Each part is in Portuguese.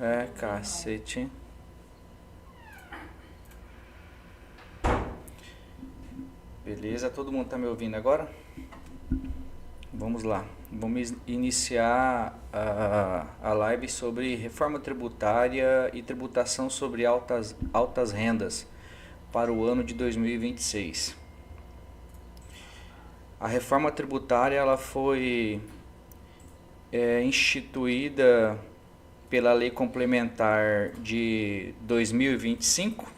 É, cacete. Beleza, todo mundo tá me ouvindo agora? Vamos lá. Vamos iniciar a live sobre reforma tributária e tributação sobre altas rendas para o ano de 2026. A reforma tributária ela foi instituída pela Lei Complementar de 2025,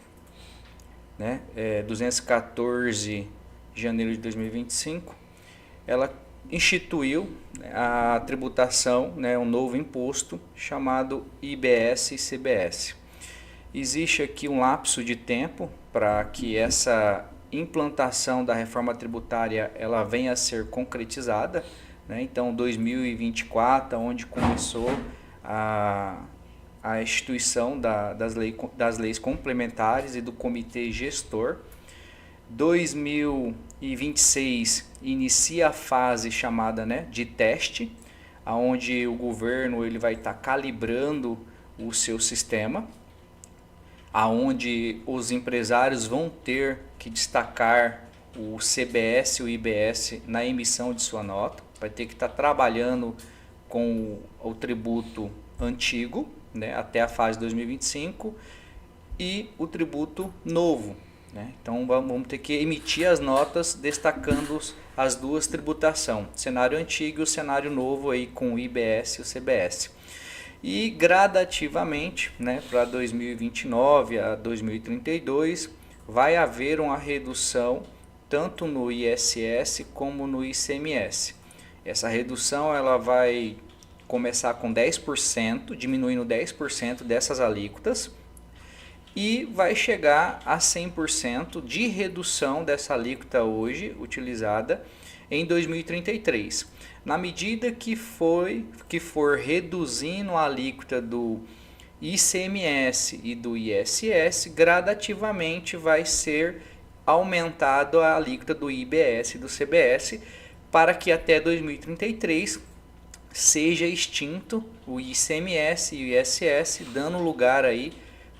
né? 214 de janeiro de 2025. Ela instituiu a tributação, né, um novo imposto chamado IBS e CBS. Existe aqui um lapso de tempo para que essa implantação da reforma tributária ela venha a ser concretizada, né? Então 2024, onde começou a instituição das leis complementares e do comitê gestor. 2026 inicia a fase chamada, né, de teste, onde o governo ele vai estar calibrando o seu sistema, aonde os empresários vão ter que destacar o CBS e o IBS na emissão de sua nota, vai ter que estar trabalhando com o tributo antigo, né, até a fase 2025 e o tributo novo, né? Então vamos ter que emitir as notas destacando as duas tributações, cenário antigo e o cenário novo aí com o IBS e o CBS. E gradativamente, né, para 2029 a 2032 vai haver uma redução tanto no ISS como no ICMS. Essa redução ela vai começar com 10%, diminuindo 10% dessas alíquotas, e vai chegar a 100% de redução dessa alíquota hoje utilizada em 2033. Na medida que for reduzindo a alíquota do ICMS e do ISS, gradativamente vai ser aumentado a alíquota do IBS e do CBS, para que até 2033 seja extinto o ICMS e o ISS, dando lugar aí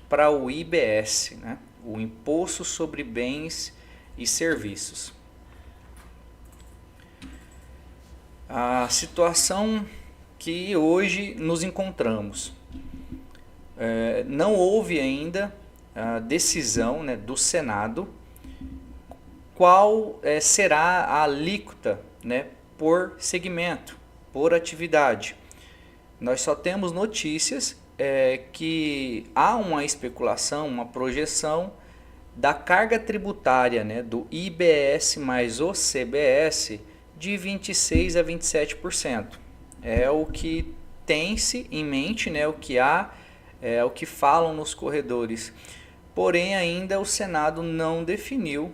para o IBS, né? O Imposto sobre Bens e Serviços. A situação que hoje nos encontramos. Não houve ainda a decisão, né, do Senado qual será a alíquota, né, por segmento, por atividade. Nós só temos notícias que há uma especulação, uma projeção da carga tributária, né, do IBS mais o CBS de 26% a 27%. É o que tem-se em mente, né, o que há, o que falam nos corredores. Porém, ainda o Senado não definiu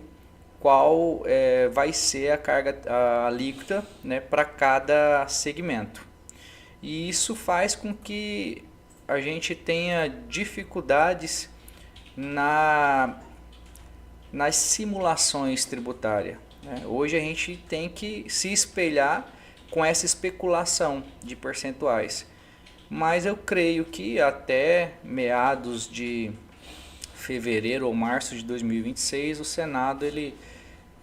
qual vai ser a alíquota, né, para cada segmento. E isso faz com que a gente tenha dificuldades nas simulações tributárias, né? Hoje a gente tem que se espelhar com essa especulação de percentuais. Mas eu creio que até meados de fevereiro ou março de 2026 o Senado ele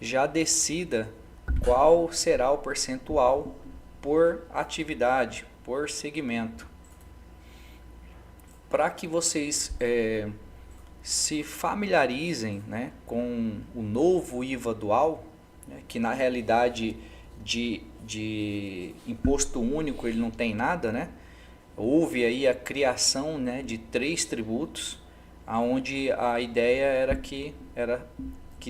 já decida qual será o percentual por atividade, por segmento. Para que vocês se familiarizem, né, com o novo IVA dual, né, que na realidade de imposto único ele não tem nada, né? Houve aí a criação, né, de 3 tributos, aonde a ideia era que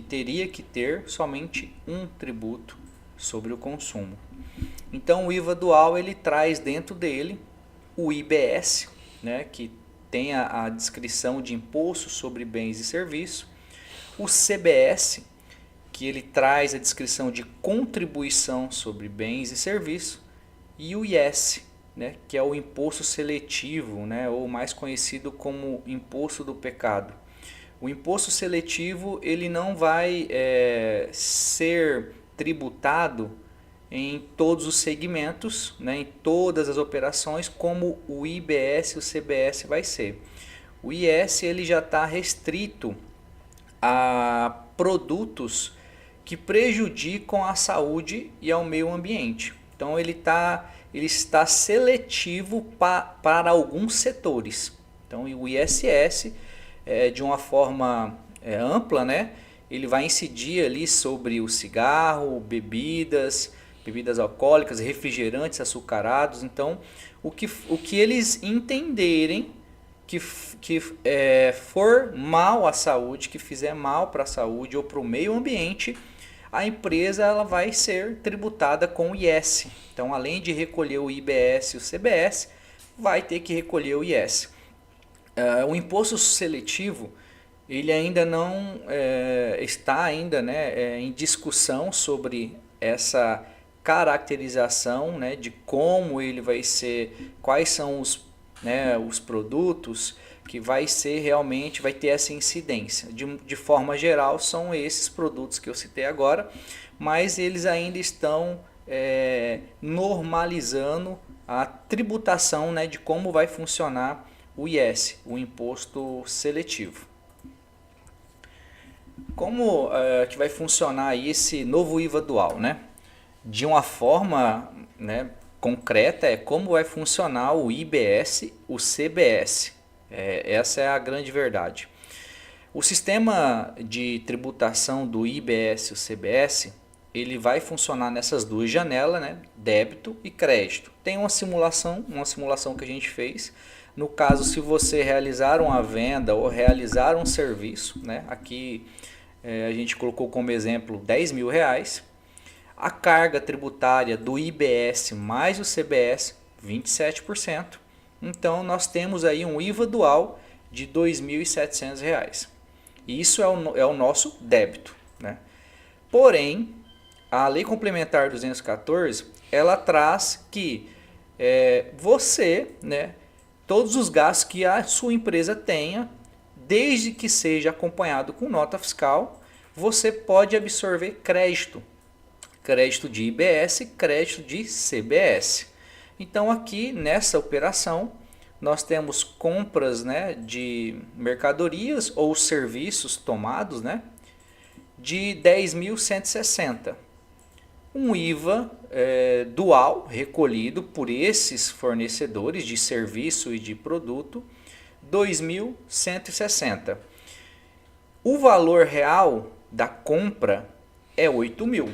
teria que ter somente um tributo sobre o consumo. Então o IVA dual ele traz dentro dele o IBS, né, que tem a descrição de imposto sobre bens e serviços, o CBS, que ele traz a descrição de contribuição sobre bens e serviços, e o IS, né, que é o imposto seletivo, né, ou mais conhecido como imposto do pecado. O imposto seletivo ele não vai ser tributado em todos os segmentos, né, em todas as operações, como o IBS e o CBS vai ser. O IS ele já está restrito a produtos que prejudicam a saúde e ao meio ambiente. Então ele está seletivo para alguns setores. Então o ISS, de uma forma ampla, né, ele vai incidir ali sobre o cigarro, bebidas alcoólicas, refrigerantes açucarados. Então o que eles entenderem que for mal à saúde, que fizer mal para a saúde ou para o meio ambiente, a empresa ela vai ser tributada com o IS. Então, além de recolher o IBS e o CBS, vai ter que recolher o IS. O imposto seletivo ele ainda não está ainda, né, em discussão sobre essa caracterização, né, de como ele vai ser, quais são os produtos que vai ter essa incidência. De forma geral, são esses produtos que eu citei agora, mas eles ainda estão normalizando a tributação, né, de como vai funcionar o IS, o imposto seletivo. Como que vai funcionar aí esse novo IVA dual, né? De uma forma, né, concreta é como vai funcionar o IBS, o CBS. Essa é a grande verdade. O sistema de tributação do IBS e o CBS, ele vai funcionar nessas duas janelas, né? Débito e crédito. Tem uma simulação que a gente fez. No caso, se você realizar uma venda ou realizar um serviço, né? Aqui a gente colocou como exemplo R$10.000. A carga tributária do IBS mais o CBS, 27%. Então nós temos aí um IVA dual de R$ 2.700. Isso é o nosso débito, né? Porém, a Lei Complementar 214, ela traz que você, né, todos os gastos que a sua empresa tenha, desde que seja acompanhado com nota fiscal, você pode absorver crédito de IBS, crédito de CBS. Então aqui nessa operação nós temos compras, né, de mercadorias ou serviços tomados, né, de 10.160. Um IVA dual recolhido por esses fornecedores de serviço e de produto, 2.160. O valor real da compra é 8.000.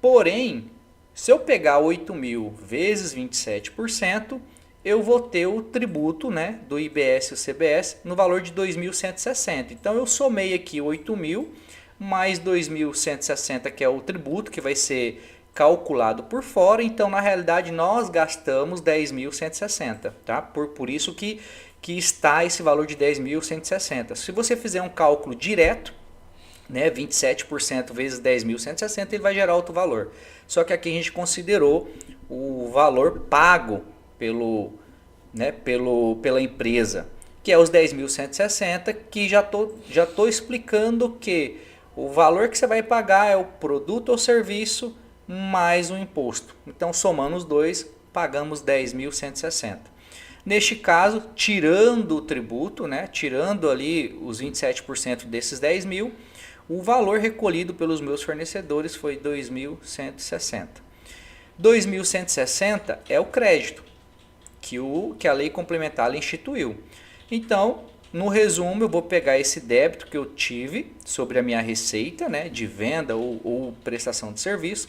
Porém, se eu pegar 8.000 vezes 27%, eu vou ter o tributo, né, do IBS e o CBS no valor de 2.160. Então eu somei aqui 8.000 mais 2.160, que é o tributo que vai ser calculado por fora. Então na realidade nós gastamos 10.160, tá? Por isso que está esse valor de 10.160. Se você fizer um cálculo direto, né, 27% vezes 10.160, ele vai gerar outro valor. Só que aqui a gente considerou o valor pago pela empresa, que é os 10.160, que já tô explicando que o valor que você vai pagar é o produto ou serviço mais o imposto. Então, somando os dois, pagamos 10.160. Neste caso, tirando o tributo, né, tirando ali os 27% desses 10.000, o valor recolhido pelos meus fornecedores foi 2.160. 2.160 é o crédito que a lei complementar instituiu. Então, no resumo, eu vou pegar esse débito que eu tive sobre a minha receita, né, de venda ou prestação de serviço,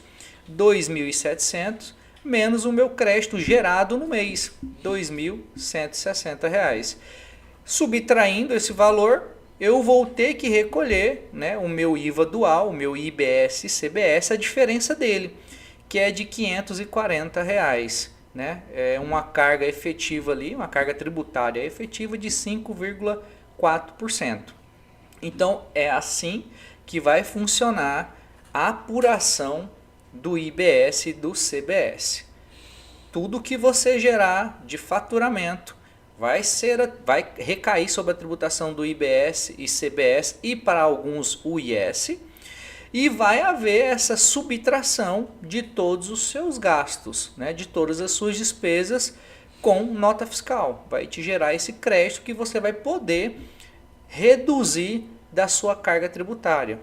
2.700, menos o meu crédito gerado no mês, R$ 2.160. Subtraindo esse valor, eu vou ter que recolher, né, o meu IVA dual, o meu IBS e CBS, a diferença dele, que é de R$ 540. Né? É uma carga efetiva ali, uma carga tributária efetiva de 5,4%. Então é assim que vai funcionar a apuração do IBS e do CBS. Tudo que você gerar de faturamento vai recair sobre a tributação do IBS e CBS e para alguns o IS. e vai haver essa subtração de todos os seus gastos, né, de todas as suas despesas com nota fiscal. Vai te gerar esse crédito que você vai poder reduzir da sua carga tributária.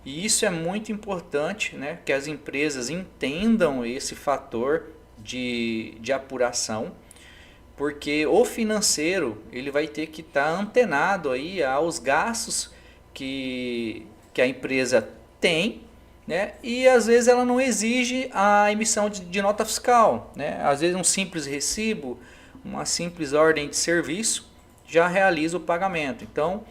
E isso é muito importante, né, que as empresas entendam esse fator de apuração, porque o financeiro ele vai ter que estar antenado aí aos gastos que a empresa tem, né? E às vezes ela não exige a emissão de nota fiscal, né? Às vezes um simples recibo, uma simples ordem de serviço já realiza o pagamento. Então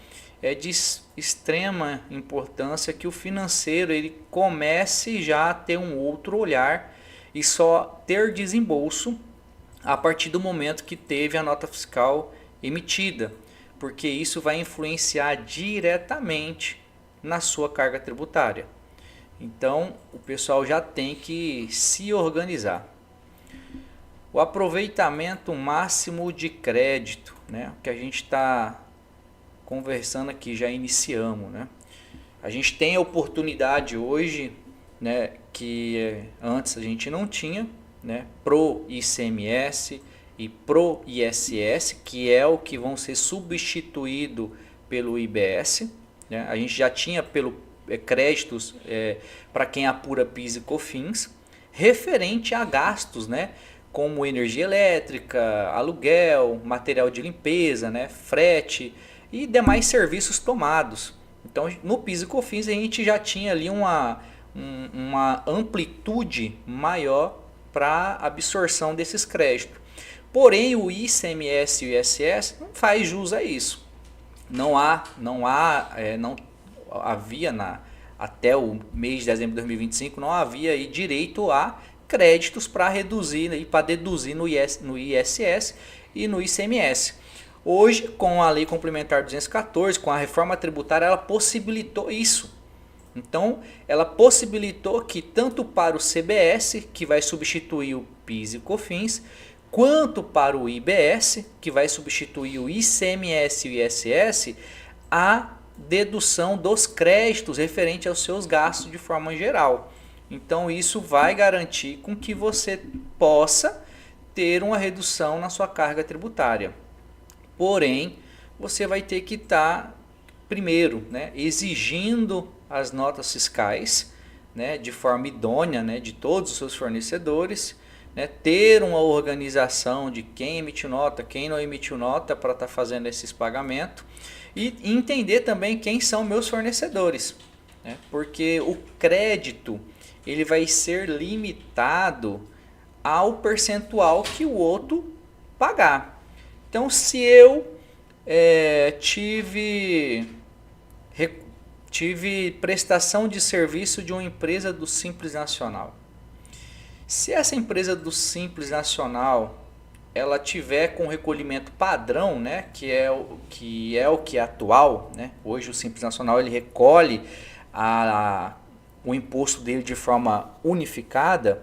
é de extrema importância que o financeiro ele comece já a ter um outro olhar e só ter desembolso a partir do momento que teve a nota fiscal emitida, porque isso vai influenciar diretamente na sua carga tributária. Então o pessoal já tem que se organizar. O aproveitamento máximo de crédito, né? Que a gente está conversando aqui, já iniciamos, né? A gente tem a oportunidade hoje, né, que antes a gente não tinha, né, pro ICMS e pro ISS, que é o que vão ser substituído pelo IBS, né? A gente já tinha pelo créditos para quem apura PIS e COFINS, referente a gastos, né, como energia elétrica, aluguel, material de limpeza, né, frete e demais serviços tomados. Então no PIS e COFINS a gente já tinha ali uma amplitude maior para absorção desses créditos. Porém o ICMS e o ISS não faz jus a isso. Não havia até o mês de dezembro de 2025 não havia aí direito a créditos para reduzir e para deduzir no ISS e no ICMS. Hoje, com a Lei Complementar 214, com a reforma tributária, ela possibilitou isso. Então, ela possibilitou que tanto para o CBS, que vai substituir o PIS e COFINS, quanto para o IBS, que vai substituir o ICMS e o ISS, a dedução dos créditos referente aos seus gastos de forma geral. Então isso vai garantir com que você possa ter uma redução na sua carga tributária. Porém, você vai ter que estar, primeiro, né, exigindo as notas fiscais, né, de forma idônea, né, de todos os seus fornecedores, né, ter uma organização de quem emitiu nota, quem não emitiu nota para estar fazendo esses pagamentos e entender também quem são meus fornecedores, né, porque o crédito ele vai ser limitado ao percentual que o outro pagar. Então, se eu tive prestação de serviço de uma empresa do Simples Nacional, se essa empresa do Simples Nacional ela tiver com recolhimento padrão, né, que é o que é atual, né? Hoje o Simples Nacional ele recolhe o imposto dele de forma unificada.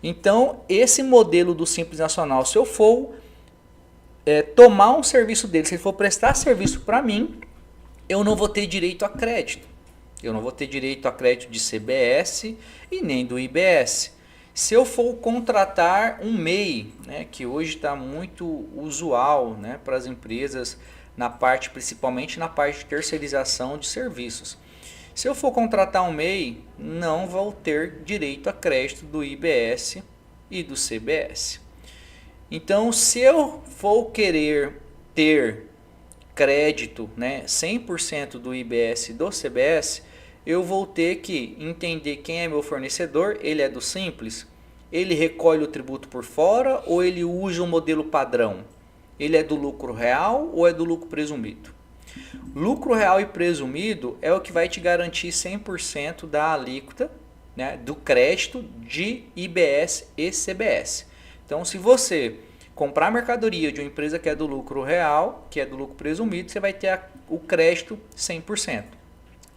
Então, esse modelo do Simples Nacional, se eu for tomar um serviço dele, se ele for prestar serviço para mim, eu não vou ter direito a crédito. Eu não vou ter direito a crédito de CBS e nem do IBS. Se eu for contratar um MEI, né, que hoje está muito usual, né, para as empresas, principalmente na parte de terceirização de serviços. Se eu for contratar um MEI, não vou ter direito a crédito do IBS e do CBS. Então, se eu for querer ter crédito, né, 100% do IBS e do CBS, eu vou ter que entender quem é meu fornecedor, ele é do Simples, ele recolhe o tributo por fora ou ele usa o modelo padrão? Ele é do lucro real ou é do lucro presumido? Lucro real e presumido é o que vai te garantir 100% da alíquota, né, do crédito de IBS e CBS. Então, se você comprar mercadoria de uma empresa que é do lucro real, que é do lucro presumido, você vai ter o crédito 100%.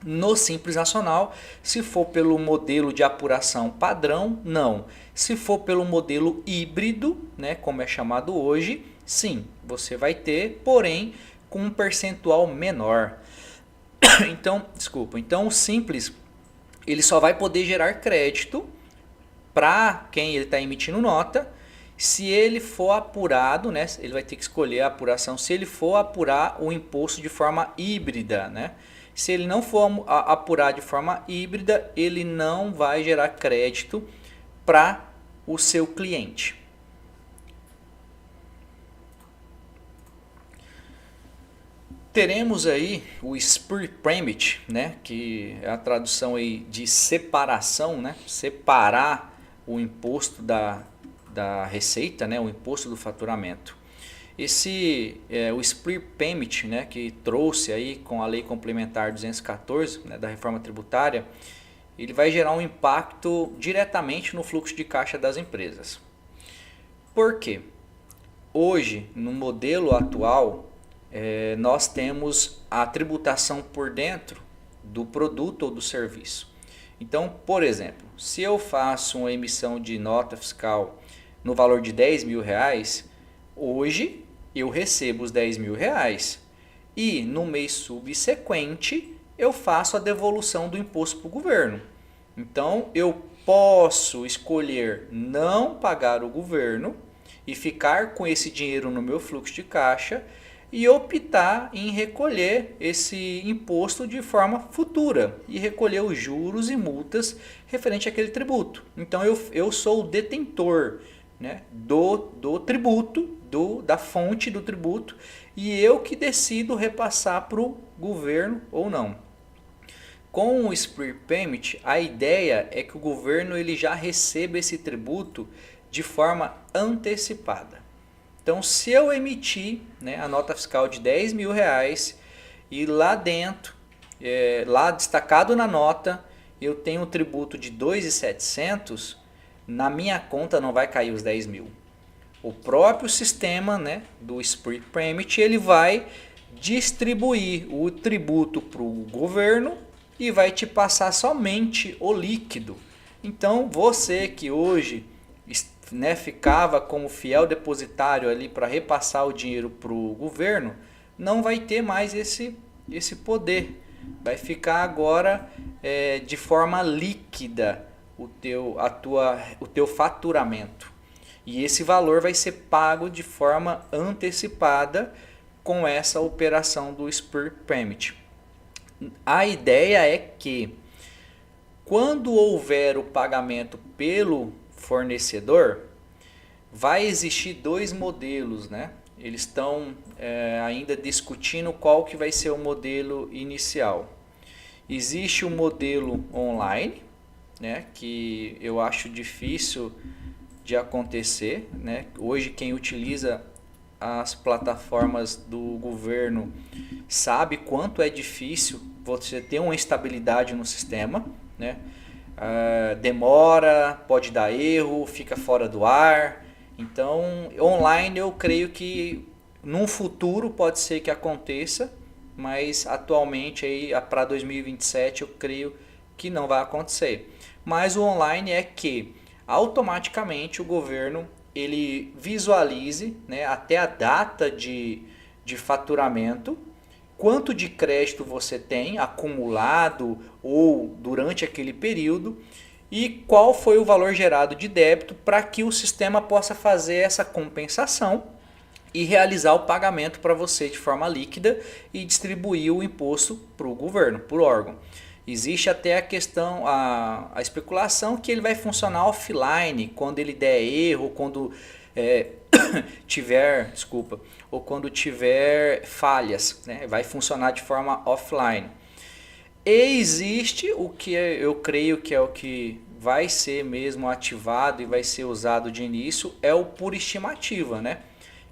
No Simples Nacional, se for pelo modelo de apuração padrão, não. Se for pelo modelo híbrido, né, como é chamado hoje, sim, você vai ter, porém, com um percentual menor. Então, o Simples, ele só vai poder gerar crédito para quem ele está emitindo nota se ele for apurado, né? Ele vai ter que escolher a apuração se ele for apurar o imposto de forma híbrida, né? Se ele não for apurar de forma híbrida, ele não vai gerar crédito para o seu cliente. Teremos aí o Split Payment, né, que é a tradução aí de separação, né, separar o imposto da receita, né, o imposto do faturamento. O Split Payment, né, que trouxe aí com a Lei Complementar 214, né, da reforma tributária, ele vai gerar um impacto diretamente no fluxo de caixa das empresas. Por quê? Hoje, no modelo atual, nós temos a tributação por dentro do produto ou do serviço. Então, por exemplo, se eu faço uma emissão de nota fiscal no valor de R$10.000, hoje eu recebo os R$10.000 e no mês subsequente eu faço a devolução do imposto para o governo. Então, eu posso escolher não pagar o governo e ficar com esse dinheiro no meu fluxo de caixa e optar em recolher esse imposto de forma futura e recolher os juros e multas referente àquele tributo. Então eu sou o detentor, né, do tributo, da fonte do tributo, e eu que decido repassar para o governo ou não. Com o Split Payment, a ideia é que o governo ele já receba esse tributo de forma antecipada. Então, se eu emitir, né, a nota fiscal de R$10.000 e lá dentro, lá destacado na nota, eu tenho um tributo de 2.700, na minha conta não vai cair os 10.000. O próprio sistema, né, do Split Payment, ele vai distribuir o tributo para o governo e vai te passar somente o líquido. Então, você que hoje, né, ficava como fiel depositário ali para repassar o dinheiro para o governo, não vai ter mais esse poder. Vai ficar agora de forma líquida o teu faturamento. E esse valor vai ser pago de forma antecipada com essa operação do Split Payment. A ideia é que quando houver o pagamento pelo fornecedor, vai existir dois modelos, né? Eles estão ainda discutindo qual que vai ser o modelo inicial. Existe o modelo online, né, que eu acho difícil de acontecer, né? Hoje quem utiliza as plataformas do governo sabe quanto é difícil você ter uma estabilidade no sistema, né? Demora, pode dar erro, fica fora do ar. Então, online eu creio que num futuro pode ser que aconteça, mas atualmente aí para 2027 eu creio que não vai acontecer. Mas o online é que automaticamente o governo ele visualize, né, até a data de faturamento, quanto de crédito você tem acumulado ou durante aquele período e qual foi o valor gerado de débito para que o sistema possa fazer essa compensação e realizar o pagamento para você de forma líquida e distribuir o imposto para o governo, para o órgão. Existe até a questão, a especulação que ele vai funcionar offline quando ele der erro, quando tiver falhas, né? Vai funcionar de forma offline. E existe o que eu creio que é o que vai ser mesmo ativado e vai ser usado de início, é o por estimativa, né?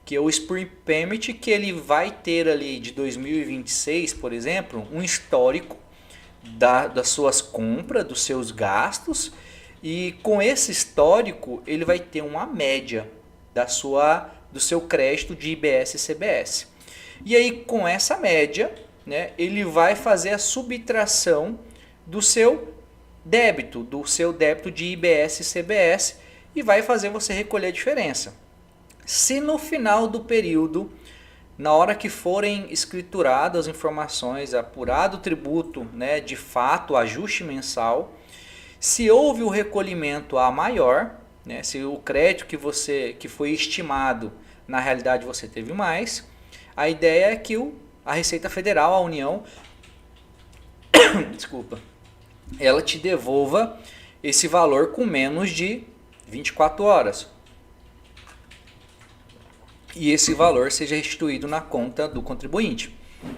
Que é o Split Payment, que ele vai ter ali de 2026, por exemplo, um histórico das suas compras, dos seus gastos, e com esse histórico ele vai ter uma média do seu crédito de IBS e CBS. E aí com essa média, né, ele vai fazer a subtração do seu débito de IBS e CBS e vai fazer você recolher a diferença. Se no final do período na hora que forem escrituradas as informações, apurado o tributo, né, de fato, o ajuste mensal, se houve o recolhimento a maior, né, se o crédito que foi estimado, na realidade você teve mais, a ideia é que a Receita Federal, a União, desculpa, ela te devolva esse valor com menos de 24 horas. E esse valor seja restituído na conta do contribuinte.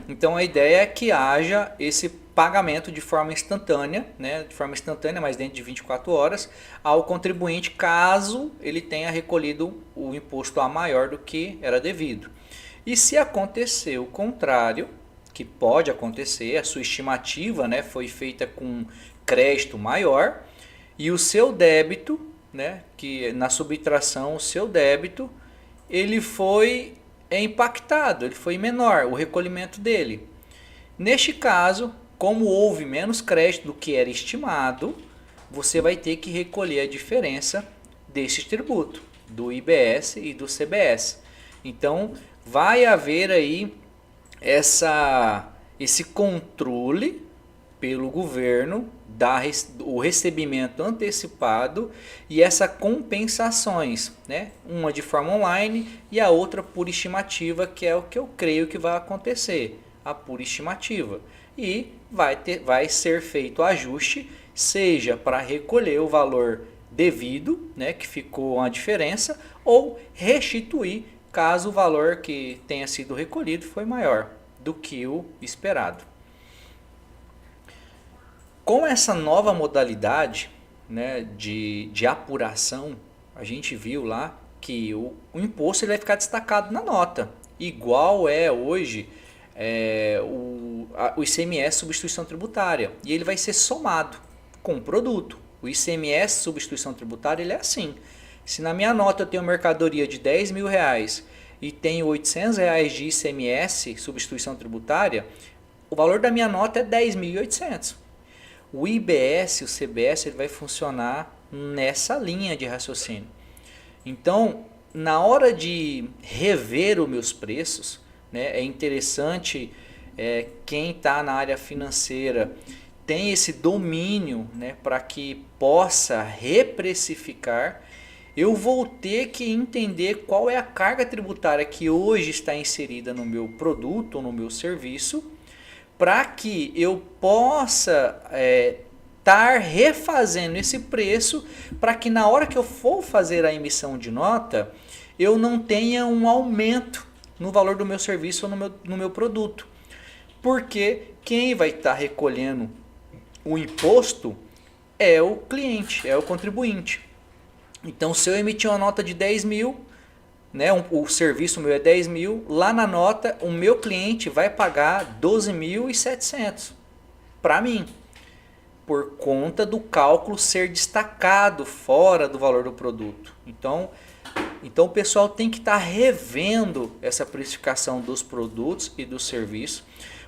Então a ideia é que haja esse pagamento de forma instantânea, né, de forma instantânea, mas dentro de 24 horas, ao contribuinte, caso ele tenha recolhido o imposto a maior do que era devido. E se acontecer o contrário, que pode acontecer, a sua estimativa, né, foi feita com crédito maior e o seu débito, né, que na subtração o seu débito, ele foi impactado, ele foi menor, o recolhimento dele. Neste caso, como houve menos crédito do que era estimado, você vai ter que recolher a diferença desse tributo, do IBS e do CBS. Então, vai haver aí esse controle pelo governo o recebimento antecipado e essas compensações, né? Uma de forma online e a outra por estimativa, que é o que eu creio que vai acontecer, a por estimativa. E vai ser feito o ajuste, seja para recolher o valor devido, né, que ficou uma diferença, ou restituir caso o valor que tenha sido recolhido foi maior do que o esperado. Com essa nova modalidade, né, de apuração, a gente viu lá que o imposto ele vai ficar destacado na nota, igual é hoje o ICMS substituição tributária, e ele vai ser somado com o produto. O ICMS substituição tributária ele é assim: se na minha nota eu tenho mercadoria de R$10.000 e tenho R$800 de ICMS substituição tributária, o valor da minha nota é 10.800. O IBS e o CBS ele vai funcionar nessa linha de raciocínio. Então, na hora de rever os meus preços, né, é interessante quem está na área financeira tem esse domínio, né, para que possa reprecificar. Eu vou ter que entender qual é a carga tributária que hoje está inserida no meu produto ou no meu serviço, para que eu possa estar refazendo esse preço, para que na hora que eu for fazer a emissão de nota, eu não tenha um aumento no valor do meu serviço ou no meu produto. Porque quem vai estar recolhendo o imposto é o cliente, é o contribuinte. Então, se eu emitir uma nota de 10 mil, né, o serviço meu é 10 mil, lá na nota o meu cliente vai pagar 12.700 para mim, por conta do cálculo ser destacado fora do valor do produto. Então o pessoal tem que estar revendo essa precificação dos produtos e dos serviços,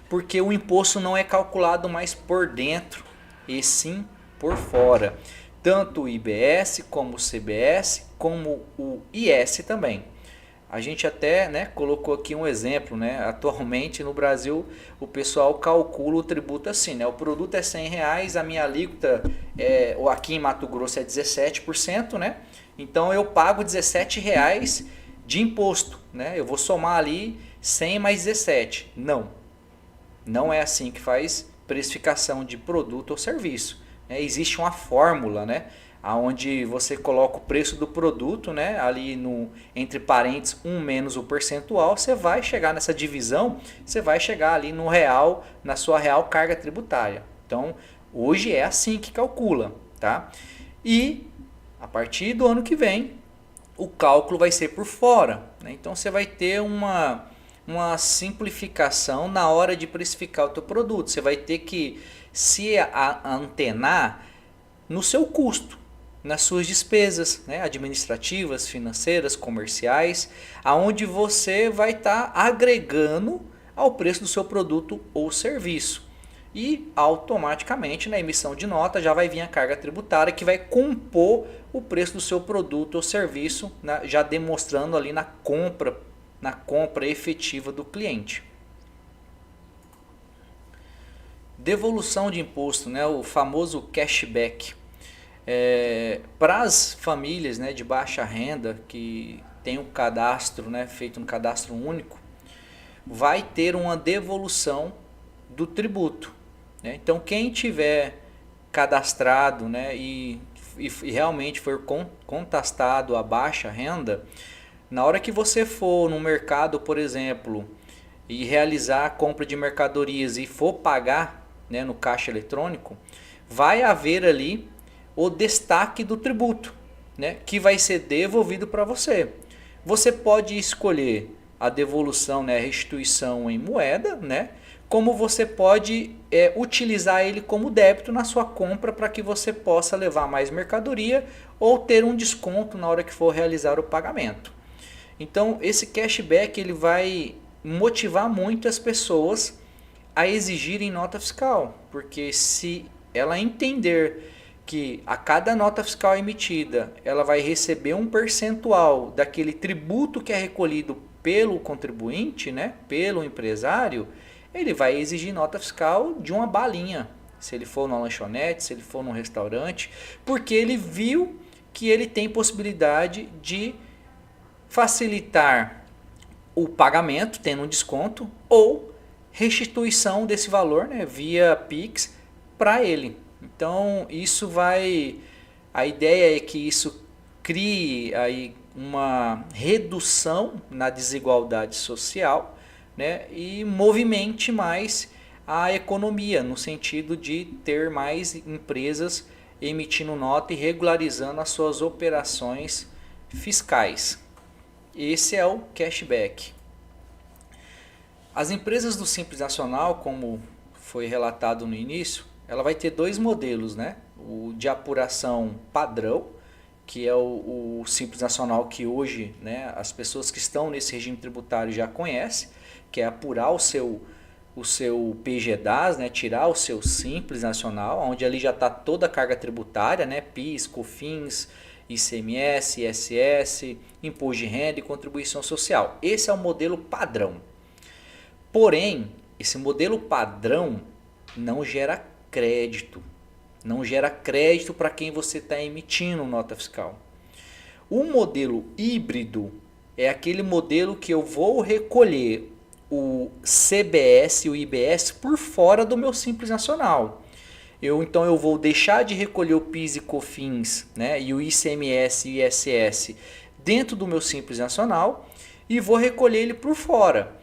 porque o imposto não é calculado mais por dentro, e sim por fora. Tanto o IBS, como o CBS, como o IS também. A gente até, né, colocou aqui um exemplo, né? Atualmente no Brasil o pessoal calcula o tributo assim, né? O produto é R$100, a minha alíquota aqui em Mato Grosso é 17%, né? Então eu pago R$17 de imposto, né? Eu vou somar ali 100 mais 17. Não é assim que faz precificação de produto ou serviço. Existe uma fórmula, né, onde você coloca o preço do produto, né, ali entre parênteses 1 menos o percentual, você vai chegar nessa divisão, você vai chegar ali no real, na sua real carga tributária. Então, hoje é assim que calcula, tá? E a partir do ano que vem, o cálculo vai ser por fora, né? Então, você vai ter uma simplificação na hora de precificar o teu produto. Você vai ter que se antenar no seu custo, nas suas despesas, né, administrativas, financeiras, comerciais, aonde você vai estar agregando ao preço do seu produto ou serviço. E automaticamente na emissão de nota já vai vir a carga tributária que vai compor o preço do seu produto ou serviço, né, já demonstrando ali na compra na compra efetiva do cliente. Devolução de imposto, né, o famoso cashback. Para as famílias, né, de baixa renda que tem um cadastro, né, feito um cadastro único, vai ter uma devolução do tributo, né? Então quem tiver cadastrado, né, e realmente for contestado a baixa renda, na hora que você for no mercado, por exemplo, e realizar a compra de mercadorias e for pagar, né, no caixa eletrônico, vai haver ali o destaque do tributo, né, que vai ser devolvido para você. Você pode escolher a devolução, né, a restituição em moeda, né, como você pode utilizar ele como débito na sua compra para que você possa levar mais mercadoria ou ter um desconto na hora que for realizar o pagamento. Então esse cashback ele vai motivar muito as pessoas a exigirem nota fiscal, porque se ela entender que a cada nota fiscal emitida ela vai receber um percentual daquele tributo que é recolhido pelo contribuinte, né, pelo empresário, ele vai exigir nota fiscal de uma balinha, se ele for numa lanchonete, se ele for num restaurante, porque ele viu que ele tem possibilidade de facilitar o pagamento, tendo um desconto, ou restituição desse valor, né, via Pix para ele. Então isso vai, a ideia é que isso crie aí uma redução na desigualdade social, né, e movimente mais a economia, no sentido de ter mais empresas emitindo nota e regularizando as suas operações fiscais. Esse é o cashback. As empresas do Simples Nacional, como foi relatado no início, ela vai ter dois modelos, né? O de apuração padrão, que é o Simples Nacional que hoje, né, as pessoas que estão nesse regime tributário já conhecem, que é apurar o seu PGDAS, né, tirar o seu Simples Nacional, onde ali já está toda a carga tributária, né, PIS, COFINS, ICMS, ISS, Imposto de Renda e Contribuição Social. Esse é o modelo padrão. Porém, esse modelo padrão não gera crédito. Não gera crédito para quem você está emitindo nota fiscal. O modelo híbrido é aquele modelo que eu vou recolher o CBS e o IBS por fora do meu Simples Nacional. Então eu vou deixar de recolher o PIS e COFINS, né, e o ICMS e ISS dentro do meu Simples Nacional e vou recolher ele por fora.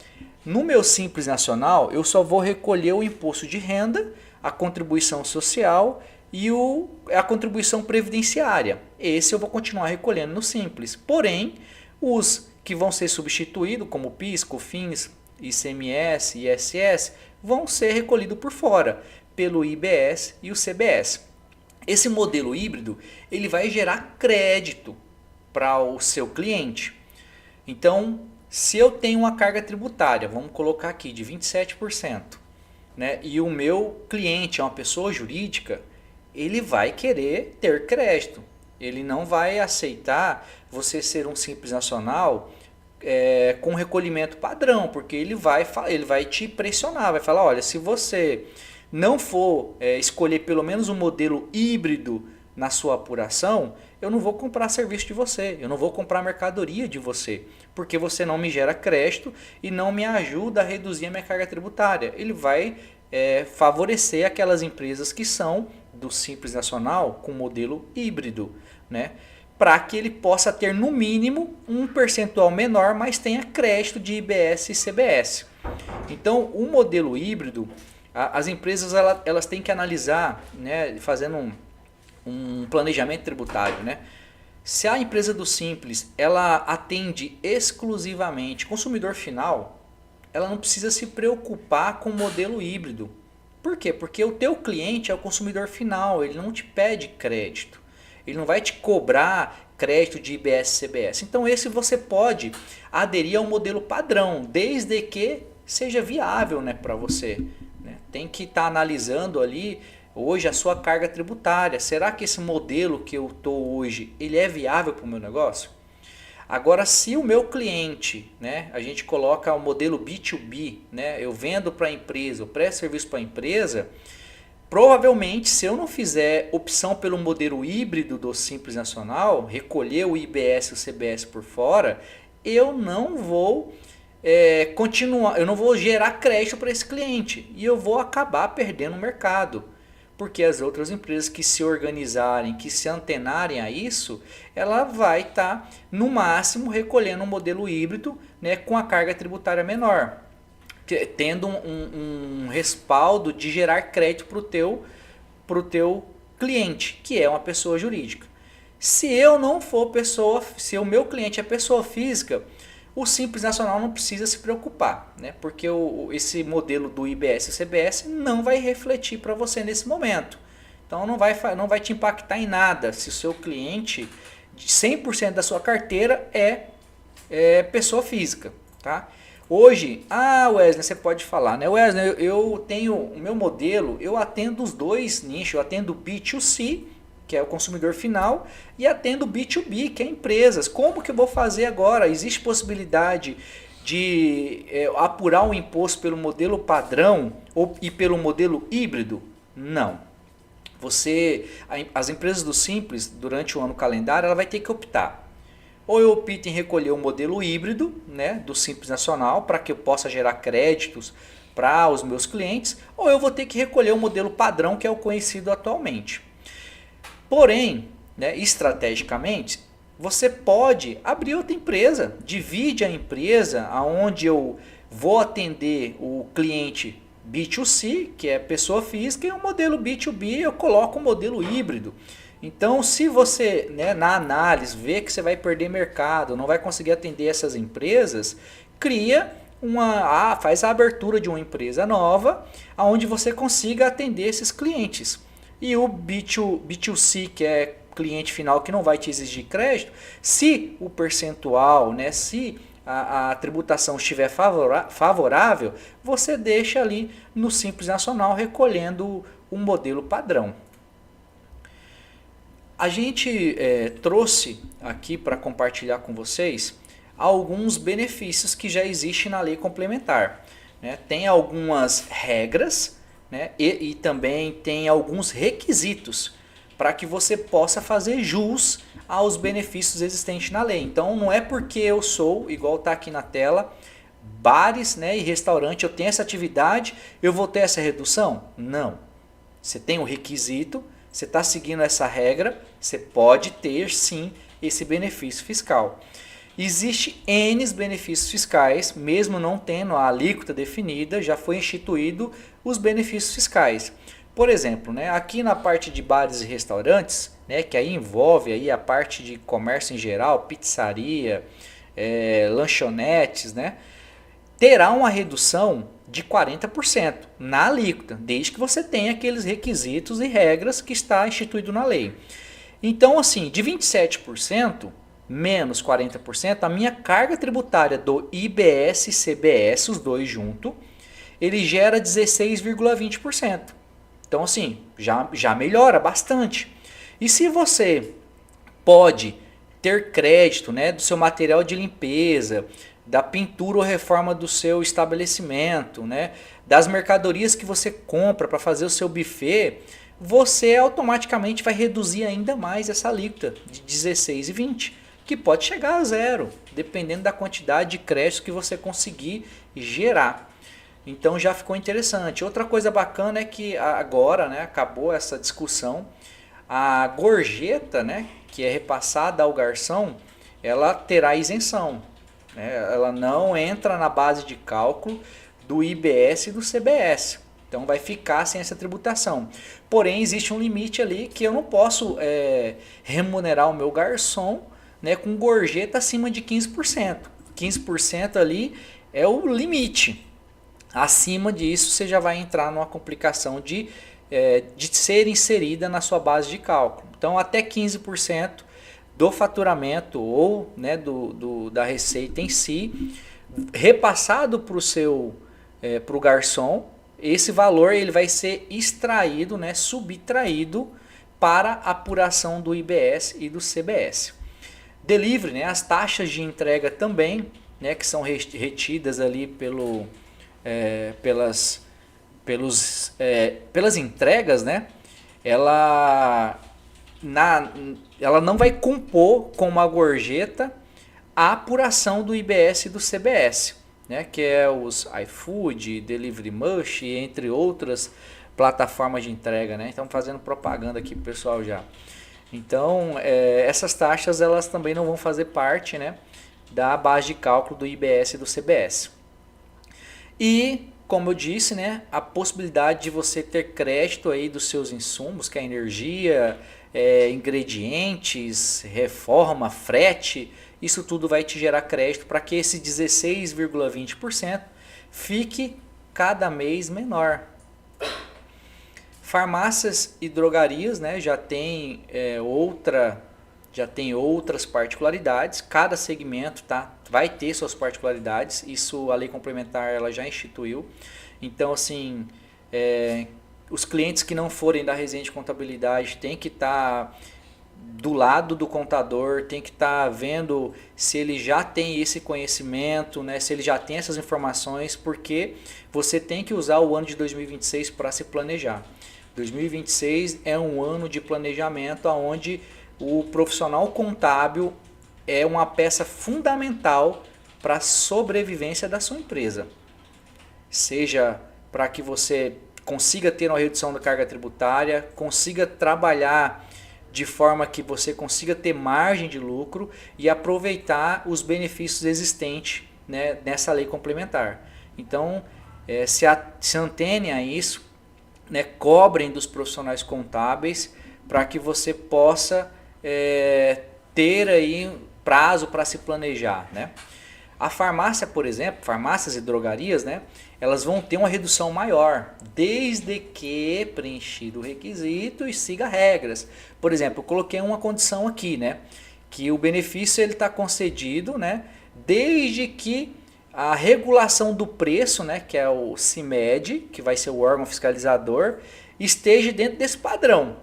No meu Simples Nacional eu só vou recolher o imposto de renda, a contribuição social e a contribuição previdenciária. Esse eu vou continuar recolhendo no Simples. Porém, os que vão ser substituídos, como PIS, COFINS, ICMS e ISS, vão ser recolhidos por fora, pelo IBS e o CBS. Esse modelo híbrido ele vai gerar crédito para o seu cliente. Então, se eu tenho uma carga tributária, vamos colocar aqui de 27%, né, e o meu cliente é uma pessoa jurídica, ele vai querer ter crédito. Ele não vai aceitar você ser um Simples Nacional com recolhimento padrão, porque ele vai te pressionar, vai falar, olha, se você não for escolher pelo menos um modelo híbrido na sua apuração, eu não vou comprar serviço de você, eu não vou comprar mercadoria de você, porque você não me gera crédito e não me ajuda a reduzir a minha carga tributária. Ele vai favorecer aquelas empresas que são do Simples Nacional com modelo híbrido, né? Para que ele possa ter no mínimo um percentual menor, mas tenha crédito de IBS e CBS. Então o modelo híbrido, as empresas elas têm que analisar, né, fazendo um planejamento tributário, né? Se a empresa do Simples ela atende exclusivamente consumidor final, ela não precisa se preocupar com o modelo híbrido. Por quê? Porque o teu cliente é o consumidor final, ele não te pede crédito. Ele não vai te cobrar crédito de IBS e CBS. Então esse você pode aderir ao modelo padrão, desde que seja viável, né, para você. Né? Tem que estar analisando ali hoje a sua carga tributária. Será que esse modelo que eu estou hoje, ele é viável para o meu negócio? Agora, se o meu cliente, né, a gente coloca o modelo B2B, né, eu vendo para a empresa, eu presto serviço para a empresa, provavelmente se eu não fizer opção pelo modelo híbrido do Simples Nacional, recolher o IBS e o CBS por fora, eu não vou continuar, eu não vou gerar crédito para esse cliente e eu vou acabar perdendo o mercado. Porque as outras empresas que se organizarem, que se antenarem a isso, ela vai estar no máximo recolhendo um modelo híbrido, né, com a carga tributária menor, tendo um respaldo de gerar crédito para o teu cliente, que é uma pessoa jurídica. Se eu não for pessoa, se o meu cliente é pessoa física, o Simples Nacional não precisa se preocupar, né? Porque esse modelo do IBS e CBS não vai refletir para você nesse momento. Então não vai te impactar em nada se o seu cliente, 100% da sua carteira é pessoa física. Tá? Hoje, Wesley, você pode falar, né? Wesley, eu tenho o meu modelo, eu atendo os dois nichos, eu atendo B2C, que é o consumidor final, e atendo B2B, que é empresas. Como que eu vou fazer agora? Existe possibilidade de apurar o imposto pelo modelo padrão e pelo modelo híbrido? Não. As empresas do Simples, durante o ano calendário, ela vai ter que optar. Ou eu opto em recolher o modelo híbrido, né, do Simples Nacional, para que eu possa gerar créditos para os meus clientes, ou eu vou ter que recolher o modelo padrão, que é o conhecido atualmente. Porém, né, estrategicamente, você pode abrir outra empresa, divide a empresa aonde eu vou atender o cliente B2C, que é pessoa física, e o modelo B2B eu coloco o modelo híbrido. Então, se você, né, na análise, vê que você vai perder mercado, não vai conseguir atender essas empresas, faz a abertura de uma empresa nova, onde você consiga atender esses clientes. E o B2C, que é cliente final que não vai te exigir crédito, se o percentual, né, se a tributação estiver favorável, você deixa ali no Simples Nacional recolhendo um modelo padrão. A gente trouxe aqui para compartilhar com vocês alguns benefícios que já existem na lei complementar. Né? Tem algumas regras, né? E também tem alguns requisitos para que você possa fazer jus aos benefícios existentes na lei. Então não é porque eu sou, igual está aqui na tela, bares, né, e restaurante, eu tenho essa atividade, eu vou ter essa redução? Não. Você tem um requisito, você está seguindo essa regra, você pode ter sim esse benefício fiscal. Existe N benefícios fiscais, mesmo não tendo a alíquota definida, já foi instituído os benefícios fiscais. Por exemplo, né, aqui na parte de bares e restaurantes, né, que aí envolve aí a parte de comércio em geral, pizzaria, lanchonetes, né, terá uma redução de 40% na alíquota, desde que você tenha aqueles requisitos e regras que está instituído na lei. Então, assim, de 27%, menos 40%, a minha carga tributária do IBS e CBS, os dois juntos, ele gera 16,20%. Então, assim, já melhora bastante. E se você pode ter crédito, né, do seu material de limpeza, da pintura ou reforma do seu estabelecimento, né, das mercadorias que você compra para fazer o seu buffet, você automaticamente vai reduzir ainda mais essa alíquota de 16 e 20, que pode chegar a zero, dependendo da quantidade de crédito que você conseguir gerar. Então já ficou interessante. Outra coisa bacana é que agora, né, acabou essa discussão, a gorjeta, né, que é repassada ao garçom, ela terá isenção. Né? Ela não entra na base de cálculo do IBS e do CBS. Então vai ficar sem essa tributação. Porém, existe um limite ali que eu não posso remunerar o meu garçom, né, com gorjeta acima de 15%. 15% ali é o limite. Acima disso, você já vai entrar numa complicação de ser inserida na sua base de cálculo. Então, até 15% do faturamento ou, né, da receita em si, repassado para o garçom, esse valor ele vai ser extraído, né, subtraído para apuração do IBS e do CBS. delivery, né? As taxas de entrega também, né? Que são retidas ali pelas entregas, né? Ela, ela não vai compor com uma gorjeta a apuração do IBS e do CBS, né? Que é os iFood, Delivery Mush, entre outras plataformas de entrega, né? Então fazendo propaganda aqui pro pessoal já. Então essas taxas elas também não vão fazer parte, né, da base de cálculo do IBS e do CBS. E como eu disse, né, a possibilidade de você ter crédito aí dos seus insumos, que é energia, ingredientes, reforma, frete, isso tudo vai te gerar crédito para que esse 16,20% fique cada mês menor. Farmácias e drogarias, né, já tem outras particularidades. Cada segmento vai ter suas particularidades. Isso a lei complementar ela já instituiu. Então assim, os clientes que não forem da resenha de contabilidade tem que estar do lado do contador, tem que estar vendo se ele já tem esse conhecimento, né, se ele já tem essas informações, porque você tem que usar o ano de 2026 para se planejar. 2026 é um ano de planejamento onde o profissional contábil é uma peça fundamental para a sobrevivência da sua empresa. Seja para que você consiga ter uma redução da carga tributária, consiga trabalhar de forma que você consiga ter margem de lucro e aproveitar os benefícios existentes, né, nessa lei complementar. Então, se antenem a isso, né, cobrem dos profissionais contábeis para que você possa ter aí prazo para se planejar, né? A farmácia, por exemplo, farmácias e drogarias, né, elas vão ter uma redução maior, desde que preenchido o requisito e siga regras. Por exemplo, eu coloquei uma condição aqui, né, que o benefício ele está concedido, né, desde que a regulação do preço, né, que é o CIMED, que vai ser o órgão fiscalizador, esteja dentro desse padrão.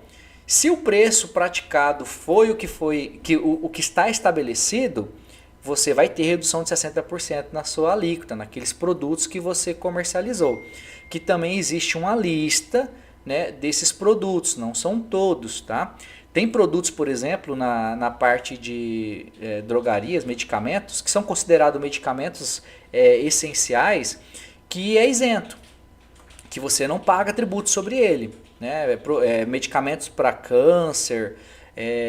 Se o preço praticado foi o que está estabelecido, você vai ter redução de 60% na sua alíquota, naqueles produtos que você comercializou. Que também existe uma lista, né, desses produtos, não são todos, tá? Tem produtos, por exemplo, na parte de drogarias, medicamentos, que são considerados medicamentos essenciais, que é isento, que você não paga tributo sobre ele, né? Medicamentos para câncer,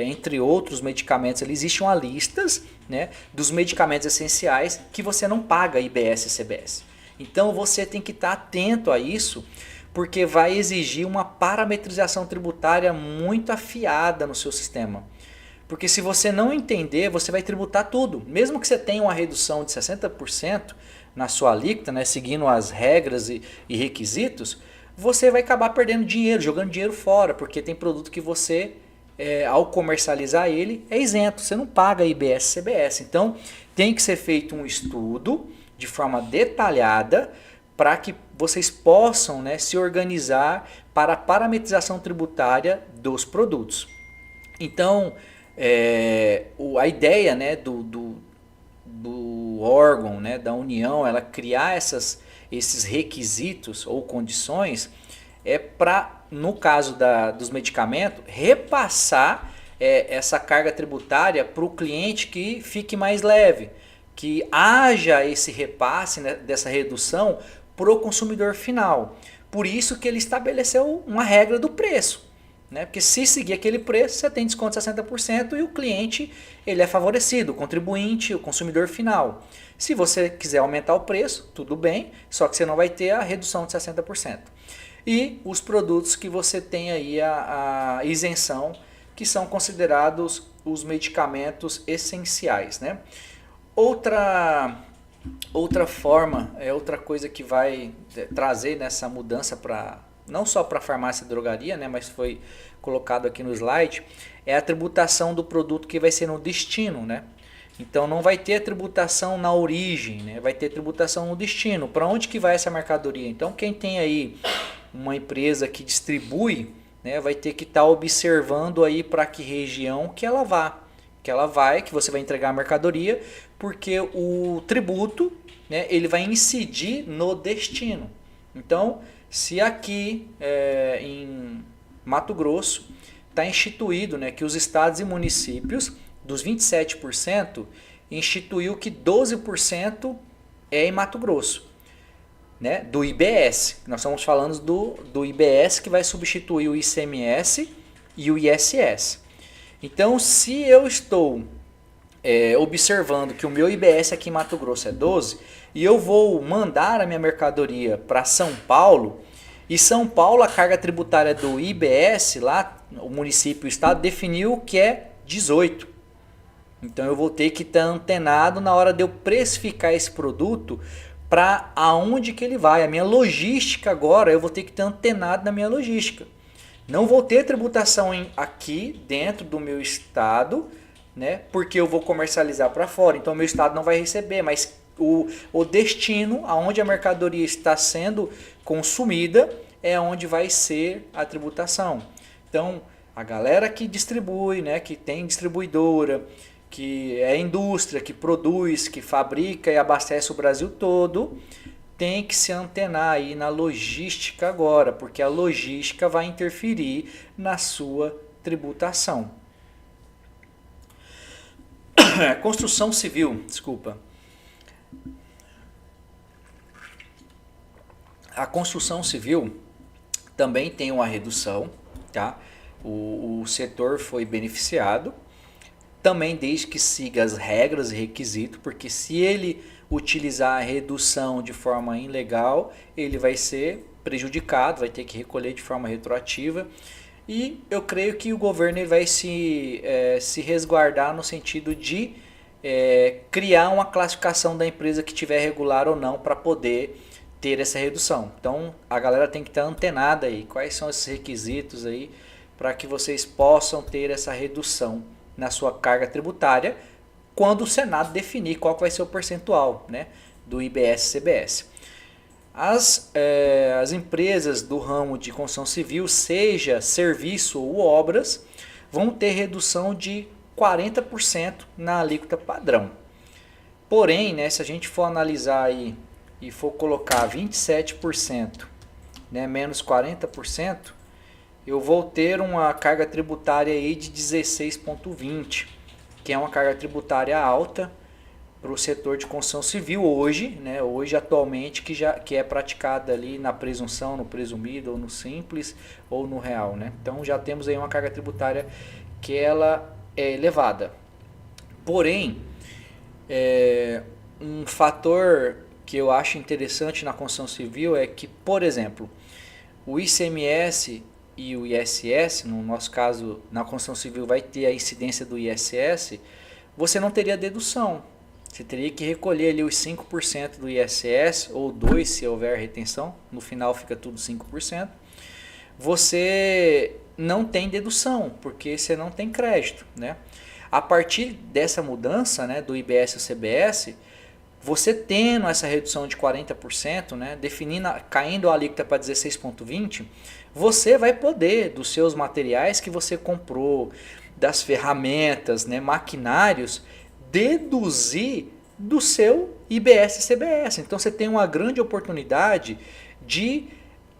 entre outros medicamentos, existe uma lista, né, dos medicamentos essenciais que você não paga IBS e CBS. Então você tem que estar atento a isso, porque vai exigir uma parametrização tributária muito afiada no seu sistema. Porque se você não entender, você vai tributar tudo. Mesmo que você tenha uma redução de 60% na sua alíquota, né, seguindo as regras e requisitos, você vai acabar perdendo dinheiro, jogando dinheiro fora, porque tem produto que você, ao comercializar ele, é isento, você não paga IBS e CBS. Então tem que ser feito um estudo de forma detalhada para que vocês possam, né, se organizar para a parametrização tributária dos produtos. Então, a ideia, né, do órgão, né, da União, ela criar esses requisitos ou condições para, no caso dos medicamentos, repassar essa carga tributária para o cliente que fique mais leve, que haja esse repasse, né, dessa redução para o consumidor final. Por isso que ele estabeleceu uma regra do preço, né? Porque se seguir aquele preço, você tem desconto de 60% e o cliente ele é favorecido, o contribuinte, o consumidor final. Se você quiser aumentar o preço, tudo bem, só que você não vai ter a redução de 60%. E os produtos que você tem aí a isenção, que são considerados os medicamentos essenciais, né? Outra forma, outra coisa que vai trazer nessa mudança não só para a farmácia e drogaria, né, mas foi colocado aqui no slide, é a tributação do produto que vai ser no destino, né? Então não vai ter a tributação na origem, né? Vai ter tributação no destino. Para onde que vai essa mercadoria? Então quem tem aí uma empresa que distribui, né, vai ter que estar observando aí para que região que ela vá. que você vai entregar a mercadoria, porque o tributo, né, ele vai incidir no destino. Então, se aqui em Mato Grosso está instituído, né, que os estados e municípios, dos 27%, instituiu que 12% é em Mato Grosso, né, do IBS. Nós estamos falando do IBS, que vai substituir o ICMS e o ISS. Então, se eu estou observando que o meu IBS aqui em Mato Grosso é 12 e eu vou mandar a minha mercadoria para São Paulo, e São Paulo, a carga tributária do IBS, lá o município, o estado, definiu que é 18. Então eu vou ter que estar antenado na hora de eu precificar esse produto para aonde que ele vai. A minha logística agora, eu vou ter que estar antenado na minha logística. Não vou ter tributação aqui dentro do meu estado, né? Porque eu vou comercializar para fora. Então meu estado não vai receber, mas o destino, aonde a mercadoria está sendo consumida, é onde vai ser a tributação. Então a galera que distribui, né? Que tem distribuidora, que é indústria, que produz, que fabrica e abastece o Brasil todo, tem que se antenar aí na logística agora, porque a logística vai interferir na sua tributação. Construção civil, desculpa. A construção civil também tem uma redução, tá? O setor foi beneficiado, também desde que siga as regras e requisitos, porque se ele utilizar a redução de forma ilegal, ele vai ser prejudicado, vai ter que recolher de forma retroativa. E eu creio que o governo ele vai se resguardar no sentido de criar uma classificação da empresa que tiver regular ou não para poder ter essa redução. Então a galera tem que estar antenada aí, quais são esses requisitos aí para que vocês possam ter essa redução na sua carga tributária, quando o Senado definir qual vai ser o percentual, né, do IBS-CBS. As empresas do ramo de construção civil, seja serviço ou obras, vão ter redução de 40% na alíquota padrão. Porém, né, se a gente for analisar aí e for colocar 27%, né, menos 40%, eu vou ter uma carga tributária aí de 16,20, que é uma carga tributária alta para o setor de construção civil hoje, né? Hoje atualmente que é praticada ali na presunção, no presumido, ou no simples, ou no real, né? Então já temos aí uma carga tributária que ela é elevada. Porém, um fator que eu acho interessante na construção civil é que, por exemplo, o ICMS e o ISS, no nosso caso, na construção civil vai ter a incidência do ISS, você não teria dedução. Você teria que recolher ali os 5% do ISS, ou 2% se houver retenção, no final fica tudo 5%. Você não tem dedução, porque você não tem crédito, né? A partir dessa mudança, né, do IBS e CBS, você tendo essa redução de 40%, né, caindo a alíquota para 16,20%, você vai poder, dos seus materiais que você comprou, das ferramentas, né, maquinários, deduzir do seu IBS e CBS. Então você tem uma grande oportunidade de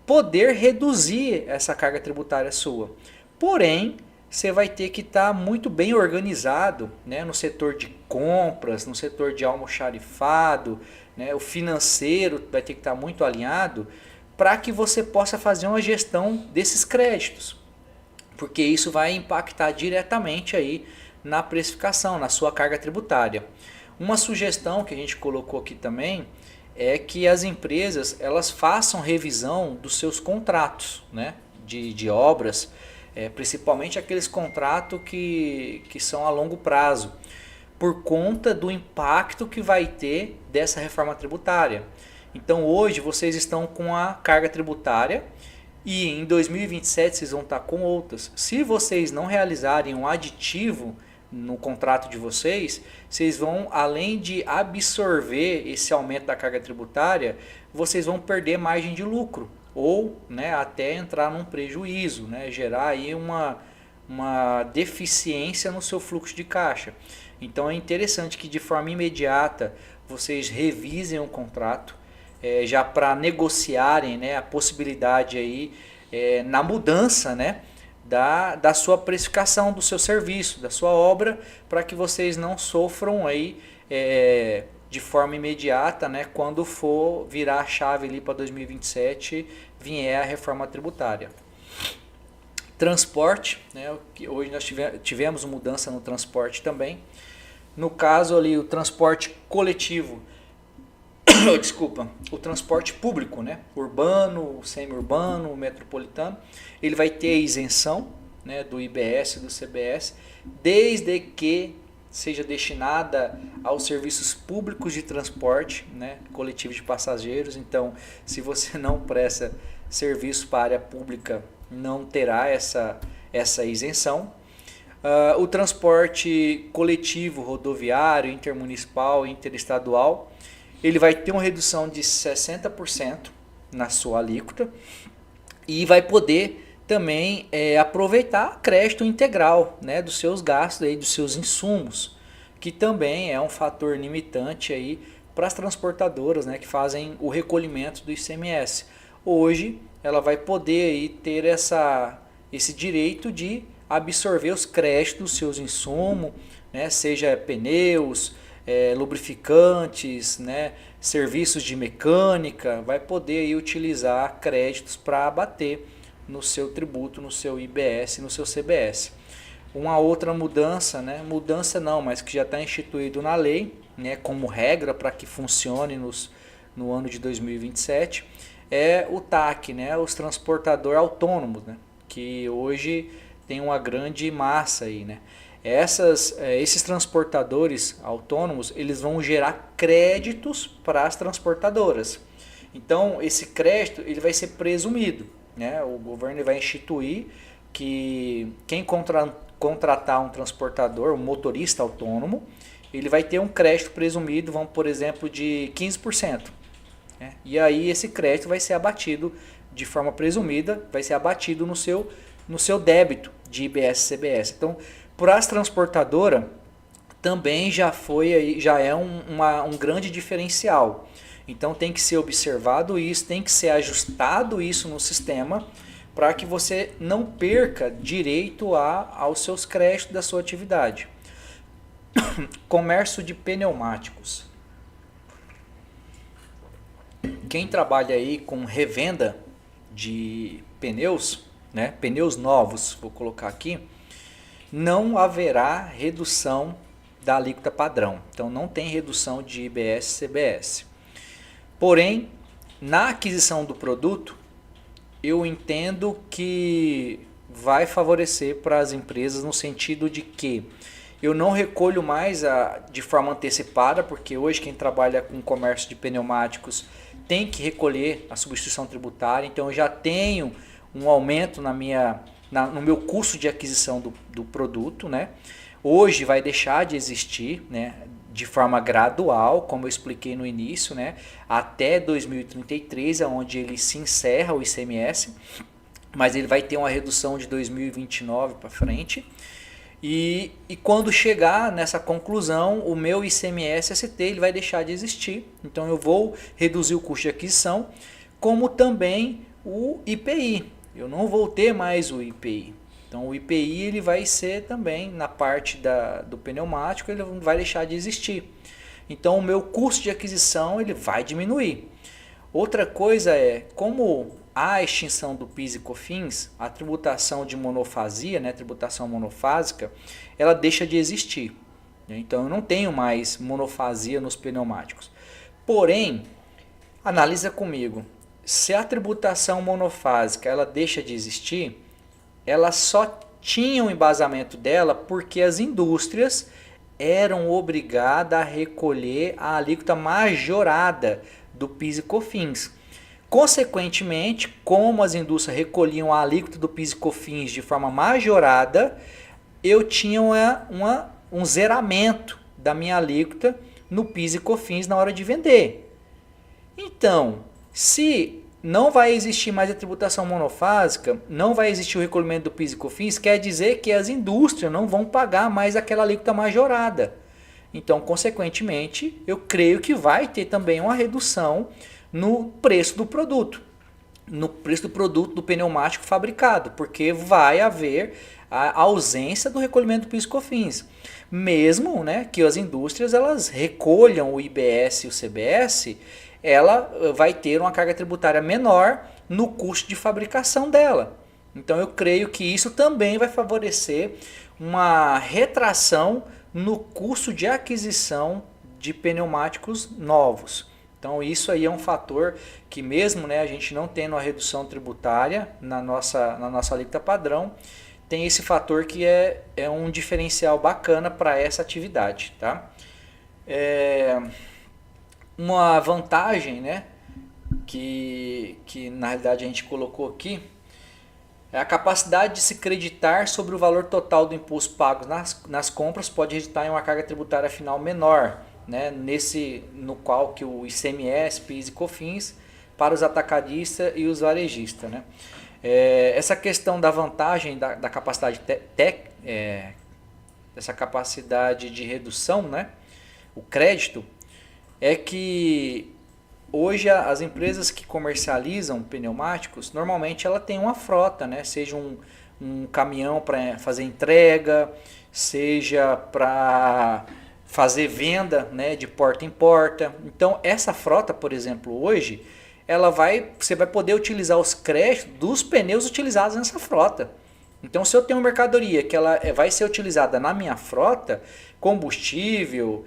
poder reduzir essa carga tributária sua. Porém, você vai ter que estar muito bem organizado, né, no setor de compras, no setor de almoxarifado, né, o financeiro vai ter que estar muito alinhado para que você possa fazer uma gestão desses créditos, porque isso vai impactar diretamente aí na precificação, na sua carga tributária. Uma sugestão que a gente colocou aqui também é que as empresas elas façam revisão dos seus contratos, né, de obras, principalmente aqueles contratos que são a longo prazo, por conta do impacto que vai ter dessa reforma tributária. Então hoje vocês estão com a carga tributária e em 2027 vocês vão estar com outras. Se vocês não realizarem um aditivo no contrato de vocês, vocês vão, além de absorver esse aumento da carga tributária, vocês vão perder margem de lucro ou, né, até entrar num prejuízo, né, gerar aí uma deficiência no seu fluxo de caixa. Então é interessante que de forma imediata vocês revisem o contrato, já para negociarem, né, a possibilidade aí na mudança, né, da sua precificação, do seu serviço, da sua obra, para que vocês não sofram aí de forma imediata, né, quando for virar a chave ali para 2027, vier a reforma tributária. Transporte, né, hoje nós tivemos mudança no transporte também. No caso ali, o transporte coletivo, desculpa, o transporte público, né, urbano, semi-urbano, metropolitano, ele vai ter isenção, né, do IBS e do CBS, desde que seja destinada aos serviços públicos de transporte, né, coletivo de passageiros. Então, se você não presta serviço para a área pública, não terá essa isenção. O transporte coletivo, rodoviário, intermunicipal, interestadual, ele vai ter uma redução de 60% na sua alíquota e vai poder também aproveitar crédito integral, né, dos seus gastos, aí, dos seus insumos, que também é um fator limitante aí para as transportadoras, né, que fazem o recolhimento do ICMS. Hoje ela vai poder aí ter esse direito de absorver os créditos dos seus insumos, né, seja pneus, lubrificantes, né, serviços de mecânica, vai poder aí utilizar créditos para abater no seu tributo, no seu IBS, no seu CBS. Uma outra mudança, né, mudança não, mas que já está instituído na lei, né, como regra para que funcione no ano de 2027, é o TAC, né, os transportadores autônomos, né, que hoje tem uma grande massa aí, né. Esses transportadores autônomos, eles vão gerar créditos para as transportadoras. Então, esse crédito ele vai ser presumido, né? O governo vai instituir que quem contratar um transportador, um motorista autônomo, ele vai ter um crédito presumido, vamos por exemplo, de 15%. Né? E aí esse crédito vai ser abatido de forma presumida, vai ser abatido no seu débito de IBS-CBS. Então, para as transportadoras também já é um grande diferencial. Então tem que ser observado isso, tem que ser ajustado isso no sistema para que você não perca direito aos seus créditos da sua atividade. Comércio de pneumáticos. Quem trabalha aí com revenda de pneus, né, pneus novos, vou colocar aqui, não haverá redução da alíquota padrão. Então não tem redução de IBS e CBS. Porém, na aquisição do produto, eu entendo que vai favorecer para as empresas no sentido de que eu não recolho mais de forma antecipada, porque hoje quem trabalha com comércio de pneumáticos tem que recolher a substituição tributária, então eu já tenho um aumento no meu custo de aquisição do produto, né? Hoje vai deixar de existir, né, de forma gradual, como eu expliquei no início, né, até 2033, onde ele se encerra o ICMS, mas ele vai ter uma redução de 2029 para frente. E quando chegar nessa conclusão, o meu ICMS-ST ele vai deixar de existir. Então eu vou reduzir o custo de aquisição, como também o IPI. Eu não vou ter mais o IPI. Então o IPI ele vai ser também na parte do pneumático, ele vai deixar de existir. Então o meu custo de aquisição ele vai diminuir. Outra coisa como a extinção do PIS e COFINS, a tributação de monofasia, né, tributação monofásica, ela deixa de existir. Então eu não tenho mais monofasia nos pneumáticos. Porém, analisa comigo, se a tributação monofásica ela deixa de existir, ela só tinha um embasamento dela porque as indústrias eram obrigadas a recolher a alíquota majorada do PIS e COFINS. Consequentemente, como as indústrias recolhiam a alíquota do PIS e COFINS de forma majorada, eu tinha um zeramento da minha alíquota no PIS e COFINS na hora de vender. Então, se não vai existir mais a tributação monofásica, não vai existir o recolhimento do PIS e COFINS, quer dizer que as indústrias não vão pagar mais aquela alíquota majorada. Então, consequentemente, eu creio que vai ter também uma redução no preço do produto. No preço do produto do pneumático fabricado, porque vai haver a ausência do recolhimento do PIS e COFINS. Mesmo, né, que as indústrias elas recolham o IBS e o CBS, ela vai ter uma carga tributária menor no custo de fabricação dela. Então eu creio que isso também vai favorecer uma retração no custo de aquisição de pneumáticos novos. Então isso aí é um fator que mesmo, né, a gente não tendo a redução tributária na nossa alíquota padrão, tem esse fator que é um diferencial bacana para essa atividade. Tá? Uma vantagem, né, que na realidade a gente colocou aqui, é a capacidade de se creditar sobre o valor total do imposto pago nas compras pode resultar em uma carga tributária final menor, né, no qual que o ICMS, PIS e COFINS para os atacadistas e os varejistas. Né? Essa questão da vantagem da capacidade essa capacidade de redução, né, o crédito, é que hoje as empresas que comercializam pneumáticos, normalmente ela tem uma frota, né? Seja um caminhão para fazer entrega, seja para fazer venda, né, de porta em porta. Então essa frota, por exemplo, hoje, você vai poder utilizar os créditos dos pneus utilizados nessa frota. Então se eu tenho uma mercadoria que ela vai ser utilizada na minha frota, combustível,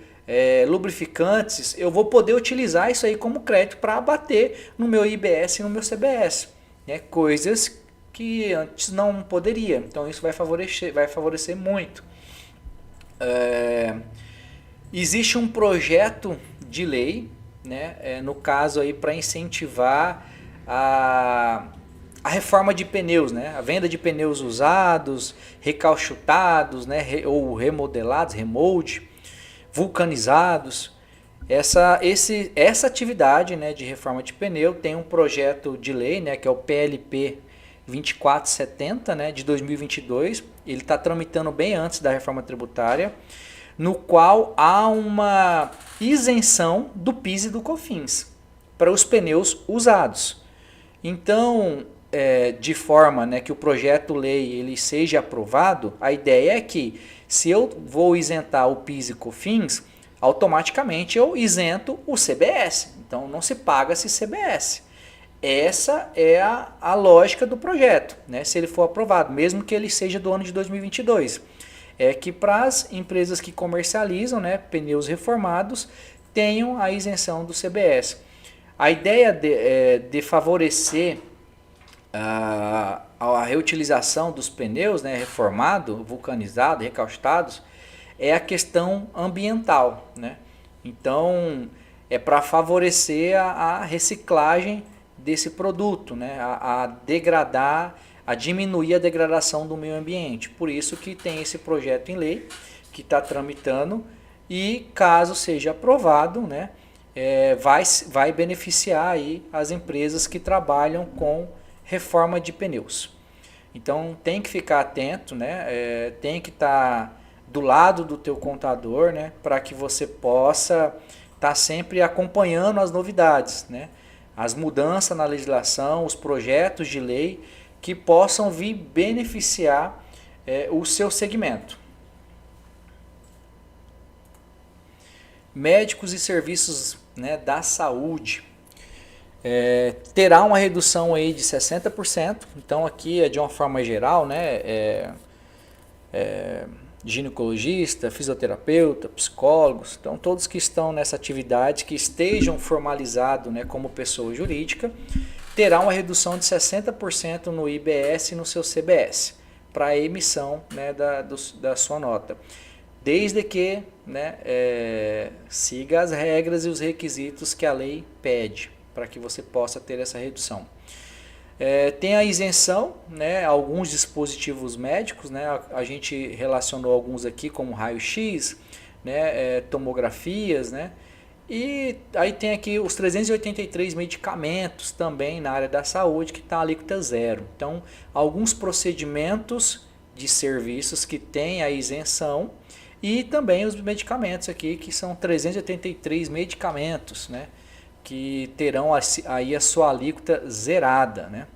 lubrificantes, eu vou poder utilizar isso aí como crédito para abater no meu IBS e no meu CBS, né? Coisas que antes não poderia. Então isso vai favorecer muito. Existe um projeto de lei, né? No caso aí para incentivar a reforma de pneus, né? A venda de pneus usados, recalchutados, né? Ou remodelados, remold, vulcanizados. Essa atividade, né, de reforma de pneu tem um projeto de lei, né, que é o PLP 2470, né, de 2022. Ele está tramitando bem antes da reforma tributária, no qual há uma isenção do PIS e do COFINS para os pneus usados. Então, de forma, né, que o projeto-lei ele seja aprovado, a ideia é que se eu vou isentar o PIS e COFINS, automaticamente eu isento o CBS. Então não se paga esse CBS. Essa é a lógica do projeto, né, se ele for aprovado, mesmo que ele seja do ano de 2022. É que para as empresas que comercializam, né, pneus reformados tenham a isenção do CBS. A ideia de favorecer a reutilização dos pneus, né, reformado, vulcanizado, recalchutados, é a questão ambiental, né? Então é para favorecer a reciclagem desse produto, né, a diminuir a degradação do meio ambiente. Por isso que tem esse projeto em lei que está tramitando e caso seja aprovado, né, vai beneficiar aí as empresas que trabalham com reforma de pneus. Então tem que ficar atento, né? Tem que estar do lado do teu contador, né? Para que você possa estar sempre acompanhando as novidades, né? As mudanças na legislação, os projetos de lei que possam vir beneficiar o seu segmento. Médicos e serviços, né, da saúde. Terá uma redução aí de 60%, então aqui é de uma forma geral, né, ginecologista, fisioterapeuta, psicólogos, então todos que estão nessa atividade, que estejam formalizados, né, como pessoa jurídica, terá uma redução de 60% no IBS e no seu CBS, para a emissão, né, da sua nota, desde que, né, siga as regras e os requisitos que a lei pede, para que você possa ter essa redução. Tem a isenção, né, alguns dispositivos médicos, né, a gente relacionou alguns aqui como raio-x, né, tomografias, né, E aí tem aqui os 383 medicamentos também na área da saúde que está a alíquota zero. Então, alguns procedimentos de serviços que têm a isenção e também os medicamentos aqui, que são 383 medicamentos, né, que terão aí a sua alíquota zerada, né?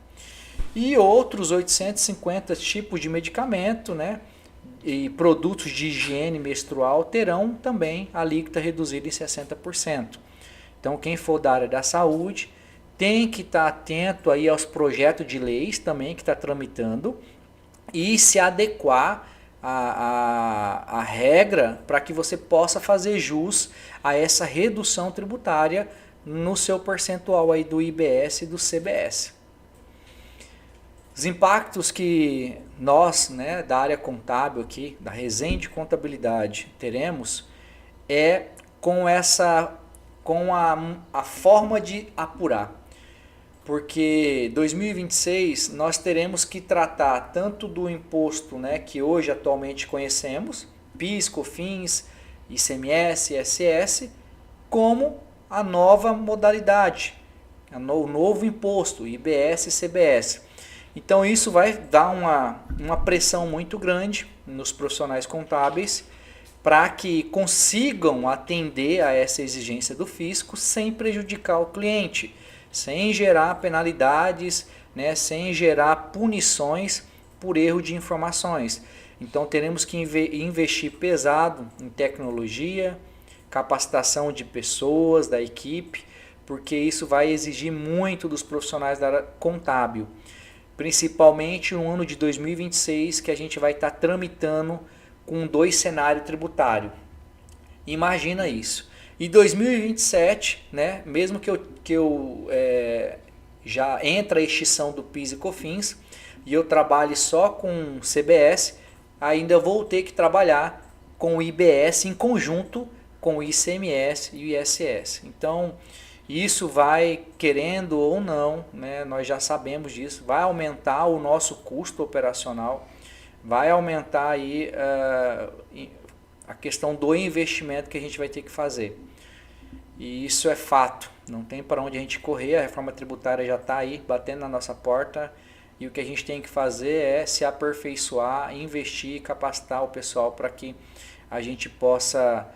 E outros 850 tipos de medicamento, né, e produtos de higiene menstrual terão também a alíquota reduzida em 60%. Então, quem for da área da saúde tem que estar atento aí aos projetos de leis também que está tramitando e se adequar a regra para que você possa fazer jus a essa redução tributária no seu percentual aí do IBS e do CBS. Os impactos que nós, né, da área contábil aqui, da resenha de contabilidade, teremos é com a forma de apurar. Porque 2026 nós teremos que tratar tanto do imposto, né, que hoje atualmente conhecemos, PIS, COFINS, ICMS, ISS, como a nova modalidade, o novo imposto, IBS e CBS. Então isso vai dar uma pressão muito grande nos profissionais contábeis para que consigam atender a essa exigência do fisco sem prejudicar o cliente, sem gerar penalidades, né, sem gerar punições por erro de informações. Então teremos que investir pesado em tecnologia, capacitação de pessoas, da equipe, porque isso vai exigir muito dos profissionais da área contábil. Principalmente no ano de 2026, que a gente vai estar tramitando com 2 cenários tributários. Imagina isso. E 2027, né, mesmo que eu já entra a extinção do PIS e COFINS e eu trabalhe só com CBS, ainda vou ter que trabalhar com o IBS em conjunto com o ICMS e o ISS. Então, isso vai, querendo ou não, né, nós já sabemos disso, vai aumentar o nosso custo operacional, vai aumentar aí a questão do investimento que a gente vai ter que fazer. E isso é fato, não tem para onde a gente correr, a reforma tributária já está aí, batendo na nossa porta, e o que a gente tem que fazer é se aperfeiçoar, investir e capacitar o pessoal para que a gente possa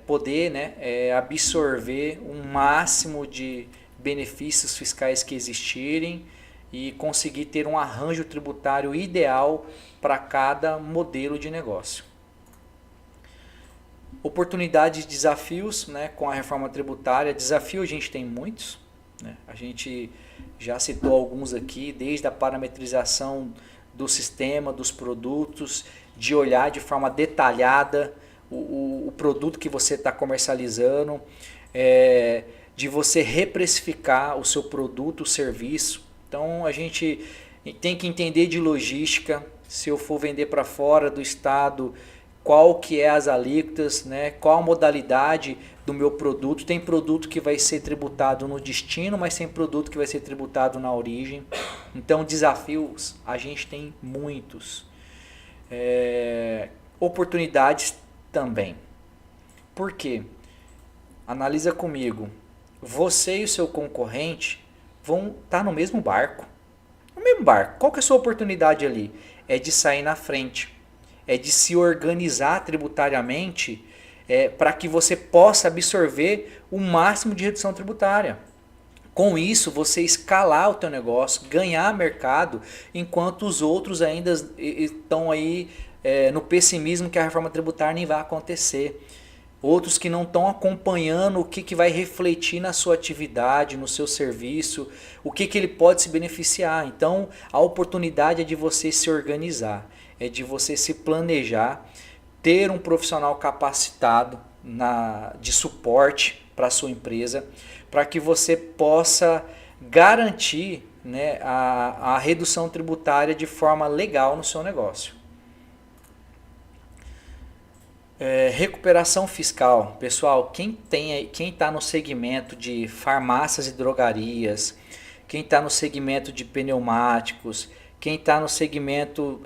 poder, né, absorver um máximo de benefícios fiscais que existirem e conseguir ter um arranjo tributário ideal para cada modelo de negócio. Oportunidades e desafios, né, com a reforma tributária. Desafio a gente tem muitos, né? A gente já citou alguns aqui, desde a parametrização do sistema, dos produtos, de olhar de forma detalhada o produto que você está comercializando, de você reprecificar o seu produto, o serviço. Então a gente tem que entender de logística, se eu for vender para fora do estado, qual que é as alíquotas, né? Qual a modalidade do meu produto. Tem produto que vai ser tributado no destino, mas tem produto que vai ser tributado na origem. Então desafios a gente tem muitos. Oportunidades também. Por quê? Analisa comigo. Você e o seu concorrente vão estar no mesmo barco. No mesmo barco. Qual que é a sua oportunidade ali? É de sair na frente. É de se organizar tributariamente para que você possa absorver o máximo de redução tributária. Com isso, você escalar o teu negócio, ganhar mercado, enquanto os outros ainda estão aí no pessimismo que a reforma tributária nem vai acontecer. Outros que não estão acompanhando o que vai refletir na sua atividade, no seu serviço, o que ele pode se beneficiar. Então, a oportunidade é de você se organizar, é de você se planejar, ter um profissional capacitado de suporte para a sua empresa, para que você possa garantir, né, a redução tributária de forma legal no seu negócio. Recuperação fiscal. Pessoal, quem está no segmento de farmácias e drogarias, quem está no segmento de pneumáticos, quem está no segmento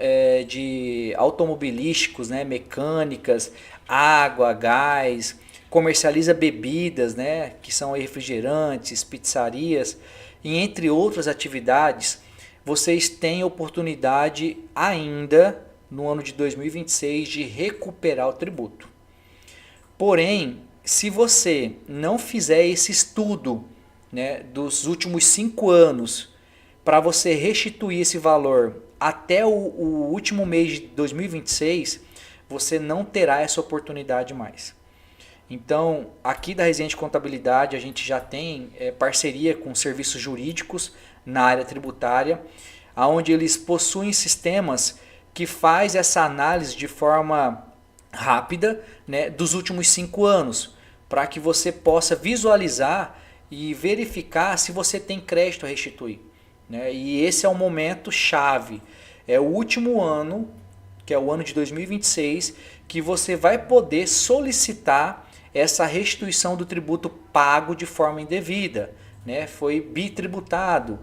de automobilísticos, né, mecânicas, água, gás, comercializa bebidas, né, que são refrigerantes, pizzarias e entre outras atividades, vocês têm oportunidade ainda no ano de 2026 de recuperar o tributo. Porém, se você não fizer esse estudo, né, dos últimos 5 anos para você restituir esse valor até o último mês de 2026, você não terá essa oportunidade mais. Então, aqui da Resiliente Contabilidade, a gente já tem parceria com serviços jurídicos na área tributária, onde eles possuem sistemas que faz essa análise de forma rápida, né, dos últimos 5 anos, para que você possa visualizar e verificar se você tem crédito a restituir, né? E esse é o momento chave, é o último ano, que é o ano de 2026, que você vai poder solicitar essa restituição do tributo pago de forma indevida, né? Foi bitributado.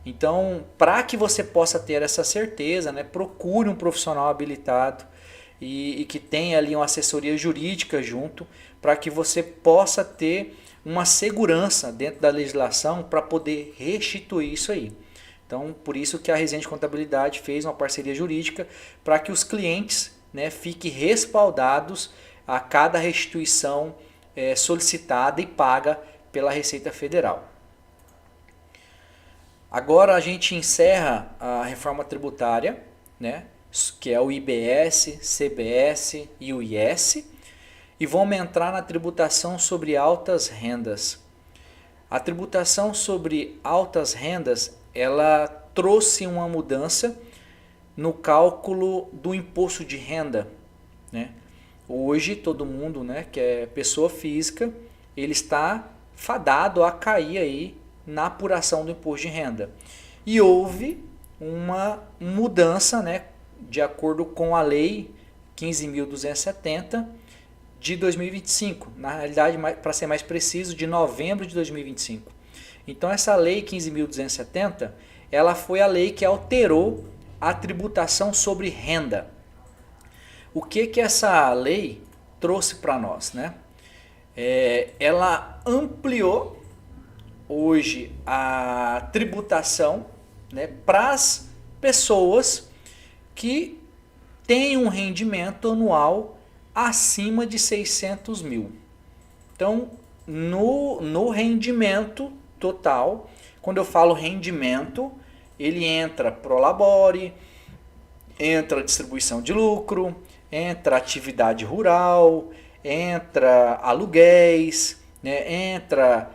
Então, para que você possa ter essa certeza, né, procure um profissional habilitado e que tenha ali uma assessoria jurídica junto, para que você possa ter uma segurança dentro da legislação para poder restituir isso aí. Então, por isso que a Resiliente Contabilidade fez uma parceria jurídica para que os clientes, né, fiquem respaldados a cada restituição solicitada e paga pela Receita Federal. Agora a gente encerra a reforma tributária, né, que é o IBS, CBS e o IS, e vamos entrar na tributação sobre altas rendas. A tributação sobre altas rendas, ela trouxe uma mudança no cálculo do imposto de renda, né? Hoje todo mundo, né, que é pessoa física, ele está fadado a cair aí na apuração do imposto de renda. E houve uma mudança, né, de acordo com a lei 15.270 de 2025, na realidade, para ser mais preciso, de novembro de 2025. Então essa lei 15.270, ela foi a lei que alterou a tributação sobre renda. O que essa lei trouxe para nós, né? Ela ampliou hoje a tributação, né, para as pessoas que têm um rendimento anual acima de 600 mil. Então, no rendimento total, quando eu falo rendimento, ele entra prolabore, entra distribuição de lucro, entra atividade rural, entra aluguéis, né, entra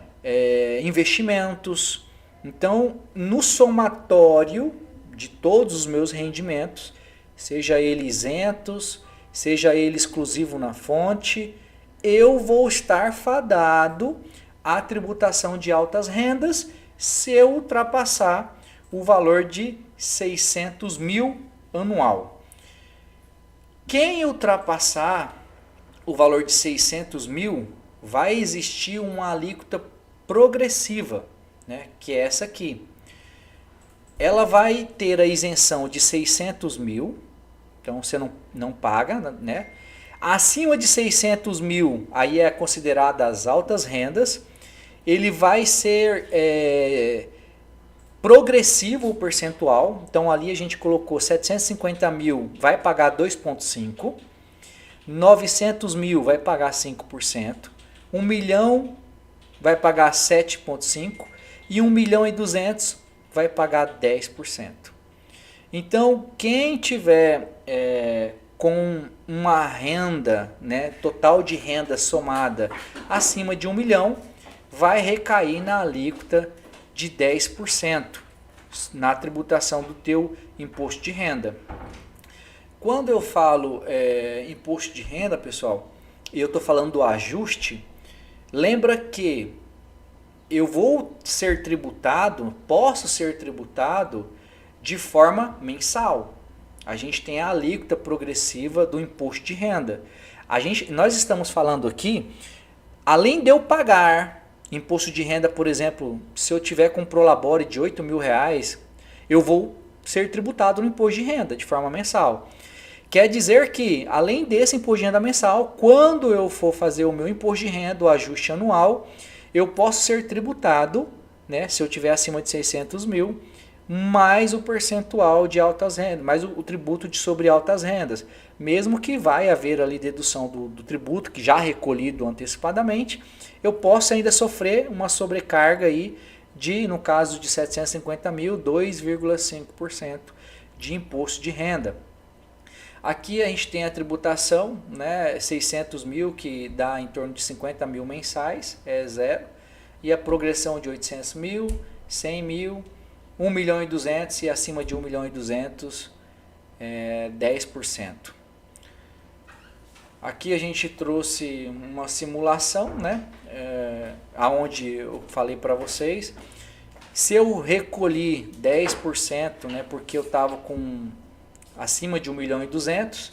investimentos. Então, no somatório de todos os meus rendimentos, seja ele isentos, seja ele exclusivo na fonte, eu vou estar fadado à tributação de altas rendas se eu ultrapassar o valor de 600 mil anual. Quem ultrapassar o valor de 600 mil, vai existir uma alíquota progressiva, né, que é essa aqui. Ela vai ter a isenção de 600 mil, então você não paga, né? Acima de 600 mil, aí é considerada as altas rendas, ele vai ser progressivo o percentual, então ali a gente colocou 750 mil, vai pagar 2,5%, 900 mil vai pagar 5%, 1 milhão vai pagar 7,5% e 1.200.000 vai pagar 10%. Então, quem tiver com uma renda, né, total de renda somada acima de 1 milhão, vai recair na alíquota de 10% na tributação do teu imposto de renda. Quando eu falo imposto de renda, pessoal, e eu estou falando do ajuste, lembra que eu vou ser tributado, posso ser tributado de forma mensal. A gente tem a alíquota progressiva do imposto de renda. Nós estamos falando aqui, além de eu pagar imposto de renda, por exemplo, se eu tiver com um prolabore de 8 mil reais, eu vou ser tributado no imposto de renda de forma mensal. Quer dizer que, além desse imposto de renda mensal, quando eu for fazer o meu imposto de renda, o ajuste anual, eu posso ser tributado, né, se eu tiver acima de 600 mil, mais o percentual de altas rendas, mais o tributo sobre altas rendas. Mesmo que vai haver ali dedução do tributo, que já recolhido antecipadamente, eu posso ainda sofrer uma sobrecarga aí de, no caso de 750 mil, 2,5% de imposto de renda. Aqui a gente tem a tributação, né, 600 mil, que dá em torno de 50 mil mensais, é zero. E a progressão de 800 mil, 100 mil, 1 milhão e 200 e acima de 1 milhão e 200, 10%. Aqui a gente trouxe uma simulação, né, aonde eu falei para vocês. Se eu recolhi 10%, né, porque eu estava com acima de 1 milhão e 200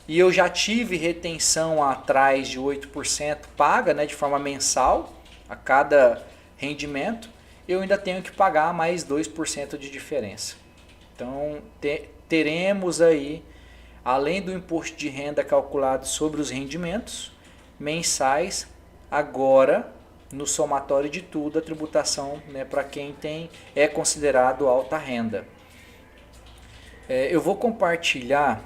e eu já tive retenção atrás de 8% paga, né, de forma mensal a cada rendimento, eu ainda tenho que pagar mais 2% de diferença. Então teremos aí, além do imposto de renda calculado sobre os rendimentos mensais, agora no somatório de tudo a tributação, né, para quem é considerado alta renda. Eu vou compartilhar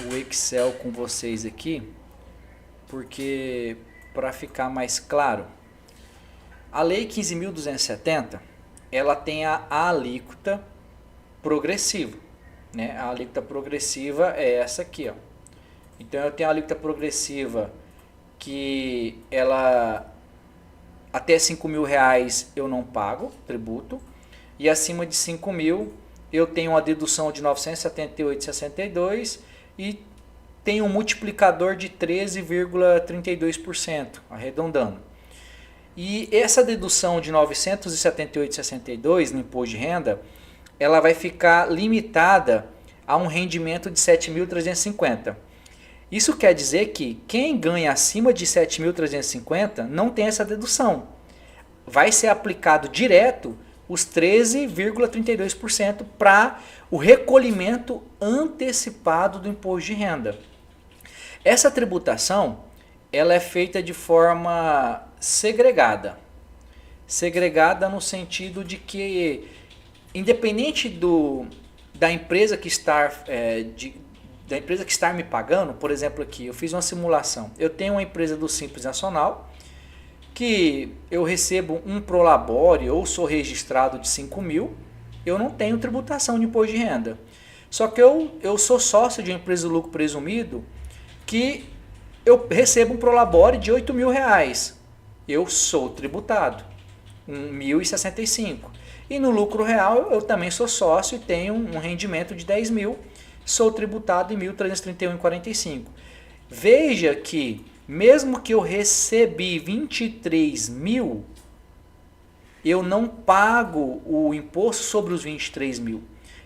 o Excel com vocês aqui, porque para ficar mais claro, a Lei 15.270, ela tem a alíquota progressiva, né? A alíquota progressiva é essa aqui, ó. Então eu tenho a alíquota progressiva que ela até 5 mil reais eu não pago tributo, e acima de 5 mil eu tenho uma dedução de 978,62 e tenho um multiplicador de 13,32%, arredondando. E essa dedução de 978,62 no imposto de renda, ela vai ficar limitada a um rendimento de 7.350. Isso quer dizer que quem ganha acima de 7.350 não tem essa dedução. Vai ser aplicado direto os 13,32% para o recolhimento antecipado do imposto de renda. Essa tributação, ela é feita de forma segregada. Segregada no sentido de que, independente da empresa que está me pagando, por exemplo aqui, eu fiz uma simulação. Eu tenho uma empresa do Simples Nacional, que eu recebo um prolabore ou sou registrado de 5 mil, eu não tenho tributação de imposto de renda. Só que eu sou sócio de uma empresa de lucro presumido que eu recebo um prolabore de 8 mil reais. Eu sou tributado, 1.065. E no lucro real eu também sou sócio e tenho um rendimento de 10 mil, sou tributado em 1.331,45. Veja que mesmo que eu recebi 23 mil, eu não pago o imposto sobre os 23 mil.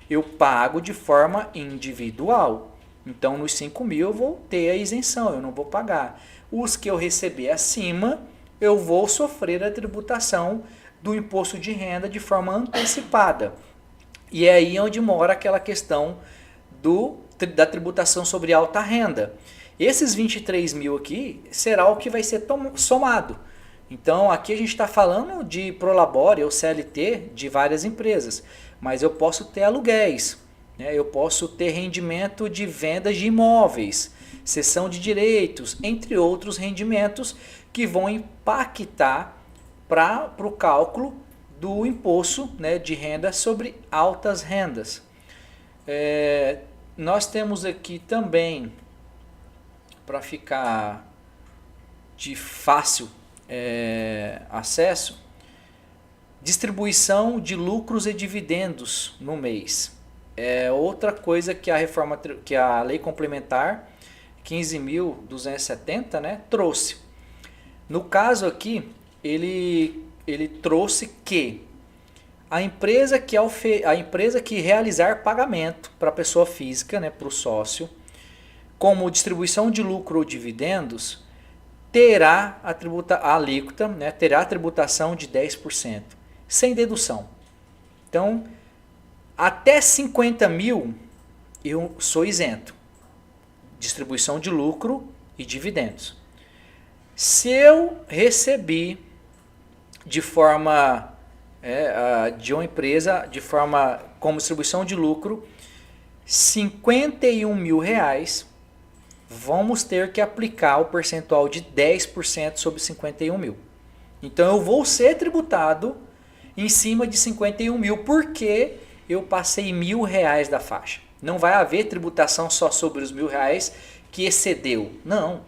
Eu pago de forma individual. Então, nos 5 mil eu vou ter a isenção, eu não vou pagar. Os que eu receber acima, eu vou sofrer a tributação do imposto de renda de forma antecipada. E é aí onde mora aquela questão da tributação sobre alta renda. Esses 23 mil aqui será o que vai ser somado. Então aqui a gente está falando de prolabore ou CLT de várias empresas, mas eu posso ter aluguéis, né? Eu posso ter rendimento de vendas de imóveis, cessão de direitos, entre outros rendimentos que vão impactar para o cálculo do imposto, né, de renda sobre altas rendas. Nós temos aqui também, para ficar de fácil acesso, distribuição de lucros e dividendos no mês. É outra coisa que a lei complementar 15.270, né, trouxe. No caso aqui, ele trouxe que a empresa que realizar pagamento para a pessoa física, né, para o sócio, como distribuição de lucro ou dividendos, terá a alíquota, né, terá a tributação de 10%, sem dedução. Então, até 50 mil eu sou isento distribuição de lucro e dividendos. Se eu recebi de forma de uma empresa, de forma como distribuição de lucro, R$51 mil, vamos ter que aplicar o percentual de 10% sobre 51 mil. Então eu vou ser tributado em cima de 51 mil, porque eu passei R$1.000 da faixa. Não vai haver tributação só sobre os R$1.000 que excedeu. Não,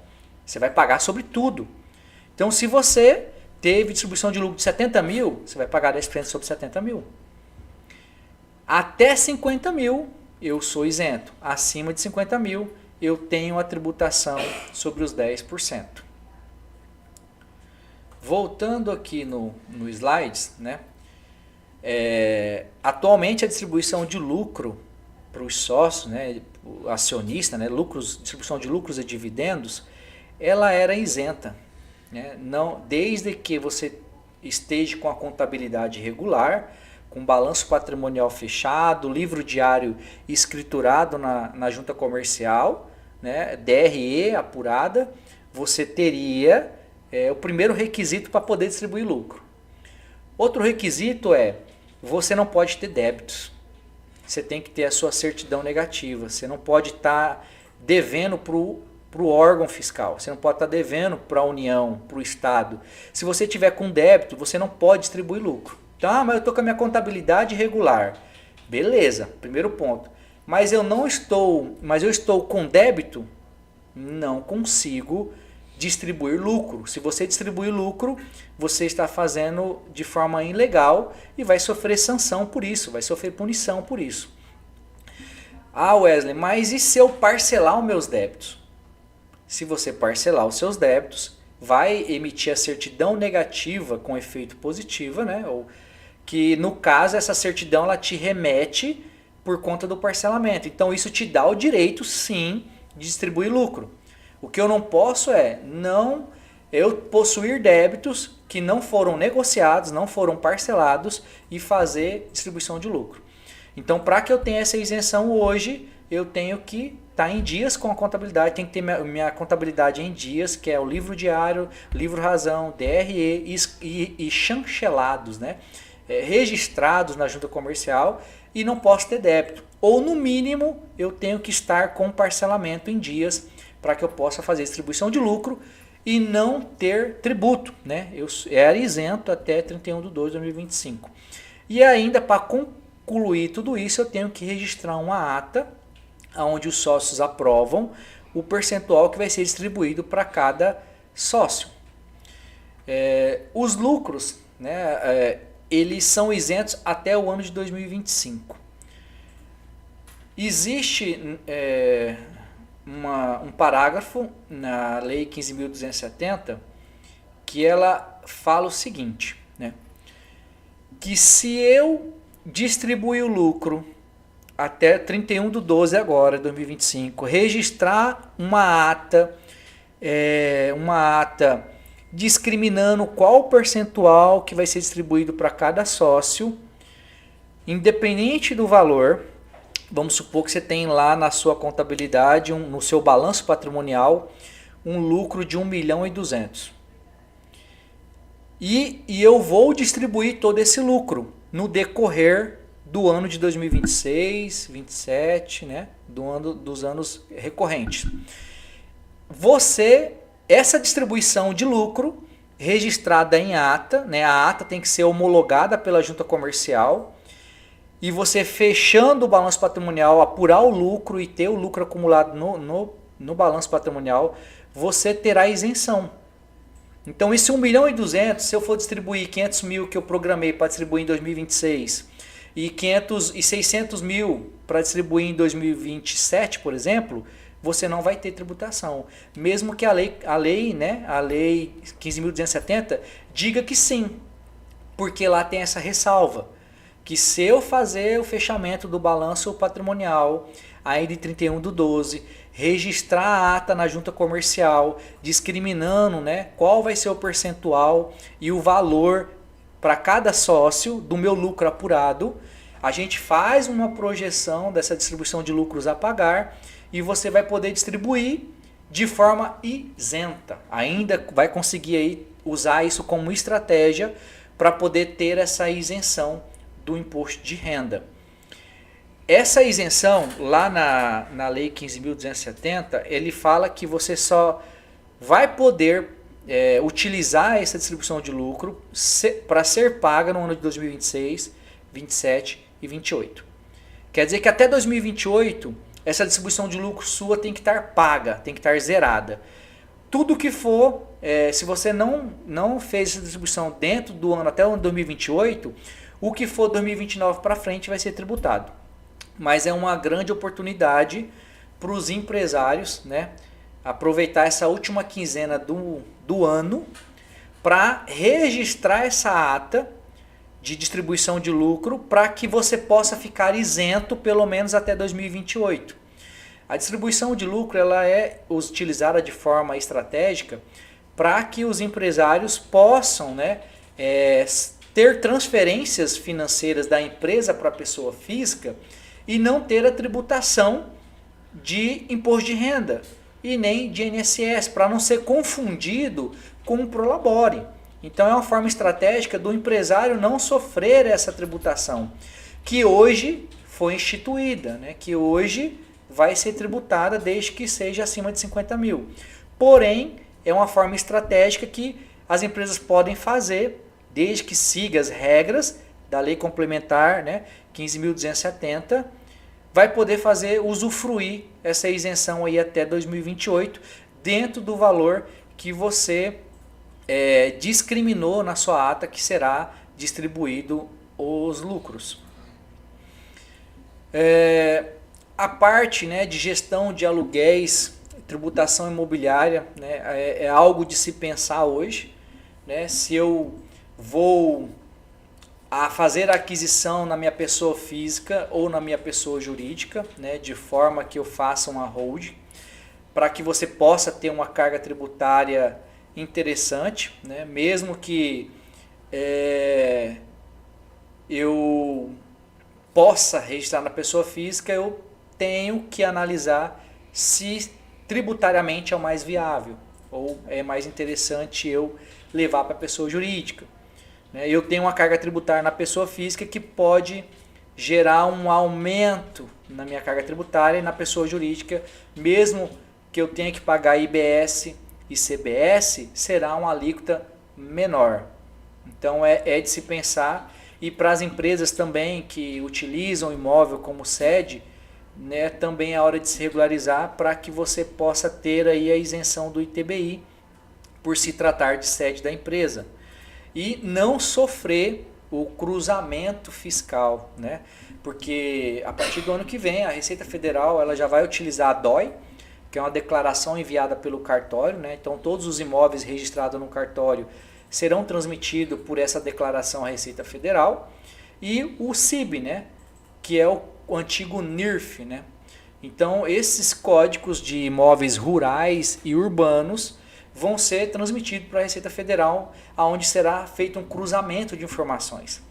você vai pagar sobre tudo. Então se você teve distribuição de lucro de 70 mil, você vai pagar 10% sobre 70 mil. Até 50 mil eu sou isento. Acima de 50 mil eu tenho a tributação sobre os 10%. Voltando aqui no slides, né? Atualmente a distribuição de lucro para os sócios, né, o acionista, né, distribuição de lucros e dividendos, ela era isenta. Né? Não, desde que você esteja com a contabilidade regular, com balanço patrimonial fechado, livro diário escriturado na junta comercial, né, DRE apurada, você teria o primeiro requisito para poder distribuir lucro. Outro requisito você não pode ter débitos. Você tem que ter a sua certidão negativa. Você não pode estar devendo para o órgão fiscal. Você não pode estar devendo para a União, para o Estado. Se você tiver com débito, você não pode distribuir lucro. Então, mas eu estou com a minha contabilidade regular. Beleza, primeiro ponto. Mas eu estou com débito, não consigo distribuir lucro. Se você distribuir lucro, você está fazendo de forma ilegal e vai sofrer sanção por isso, vai sofrer punição por isso. Ah, Wesley, mas e se eu parcelar os meus débitos? Se você parcelar os seus débitos, vai emitir a certidão negativa com efeito positivo, né? Ou que no caso essa certidão ela te remete por conta do parcelamento. Então isso te dá o direito sim de distribuir lucro. O que eu não posso eu possuir débitos que não foram negociados, não foram parcelados e fazer distribuição de lucro. Então, para que eu tenha essa isenção hoje, eu tenho que estar em dias com a contabilidade, tem que ter minha contabilidade em dias, que é o livro diário, livro razão, DRE e chanchelados, né? Registrados na junta comercial, e não posso ter débito. Ou no mínimo, eu tenho que estar com parcelamento em dias para que eu possa fazer distribuição de lucro e não ter tributo, né? Eu era isento até 31/12/2025. E ainda, para concluir tudo isso, eu tenho que registrar uma ata onde os sócios aprovam o percentual que vai ser distribuído para cada sócio. Os lucros, né, eles são isentos até o ano de 2025. Existe um parágrafo na Lei 15.270 que ela fala o seguinte, né? Que se eu distribuir o lucro até 31/12 agora, 2025, registrar uma ata discriminando qual percentual que vai ser distribuído para cada sócio, independente do valor. Vamos supor que você tem lá na sua contabilidade, no seu balanço patrimonial, um lucro de 1.200.000. E eu vou distribuir todo esse lucro no decorrer do ano de 2026, 2027, né? Dos anos recorrentes. Essa distribuição de lucro registrada em ata, né? A ata tem que ser homologada pela junta comercial. E você fechando o balanço patrimonial, apurar o lucro e ter o lucro acumulado no balanço patrimonial, você terá isenção. Então esse 1.200.000, se eu for distribuir 500 mil que eu programei para distribuir em 2026 e 600 mil para distribuir em 2027, por exemplo, você não vai ter tributação. Mesmo que a lei 15.270 diga que sim, porque lá tem essa ressalva. Que se eu fazer o fechamento do balanço patrimonial aí de 31/12, registrar a ata na junta comercial, discriminando, né, qual vai ser o percentual e o valor para cada sócio do meu lucro apurado, a gente faz uma projeção dessa distribuição de lucros a pagar e você vai poder distribuir de forma isenta. Ainda vai conseguir aí usar isso como estratégia para poder ter essa isenção do imposto de renda. Essa isenção, lá na Lei 15.270, ele fala que você só vai poder utilizar essa distribuição de lucro para ser paga no ano de 2026, 27 e 28. Quer dizer que até 2028, essa distribuição de lucro sua tem que estar paga, tem que estar zerada. Tudo que for, se você não fez essa distribuição dentro do ano até o ano 2028, o que for 2029 para frente vai ser tributado. Mas é uma grande oportunidade para os empresários, né, aproveitar essa última quinzena do ano para registrar essa ata de distribuição de lucro para que você possa ficar isento pelo menos até 2028. A distribuição de lucro ela é utilizada de forma estratégica para que os empresários possam, né, ter transferências financeiras da empresa para a pessoa física e não ter a tributação de imposto de renda e nem de INSS, para não ser confundido com o Prolabore. Então é uma forma estratégica do empresário não sofrer essa tributação, que hoje foi instituída, né? Que hoje vai ser tributada desde que seja acima de 50 mil. Porém, é uma forma estratégica que as empresas podem fazer, desde que siga as regras da Lei Complementar, né, 15.270, vai poder fazer, usufruir essa isenção aí até 2028, dentro do valor que você discriminou na sua ata que será distribuído os lucros. A parte, né, de gestão de aluguéis, tributação imobiliária, né, é algo de se pensar hoje, né? Se eu vou fazer a aquisição na minha pessoa física ou na minha pessoa jurídica, né, de forma que eu faça uma hold, para que você possa ter uma carga tributária interessante, né? Mesmo que eu possa registrar na pessoa física, eu tenho que analisar se tributariamente é o mais viável ou é mais interessante eu levar para a pessoa jurídica. Eu tenho uma carga tributária na pessoa física que pode gerar um aumento na minha carga tributária, e na pessoa jurídica, mesmo que eu tenha que pagar IBS e CBS, será uma alíquota menor. Então é de se pensar. E para as empresas também que utilizam o imóvel como sede, né, também é hora de se regularizar para que você possa ter aí a isenção do ITBI por se tratar de sede da empresa. E não sofrer o cruzamento fiscal, né? Porque a partir do ano que vem a Receita Federal ela já vai utilizar a DOI, que é uma declaração enviada pelo cartório, né? Então todos os imóveis registrados no cartório serão transmitidos por essa declaração à Receita Federal, e o CIB, né? Que é o antigo NIRF, né? Então esses códigos de imóveis rurais e urbanos vão ser transmitidos para a Receita Federal, onde será feito um cruzamento de informações.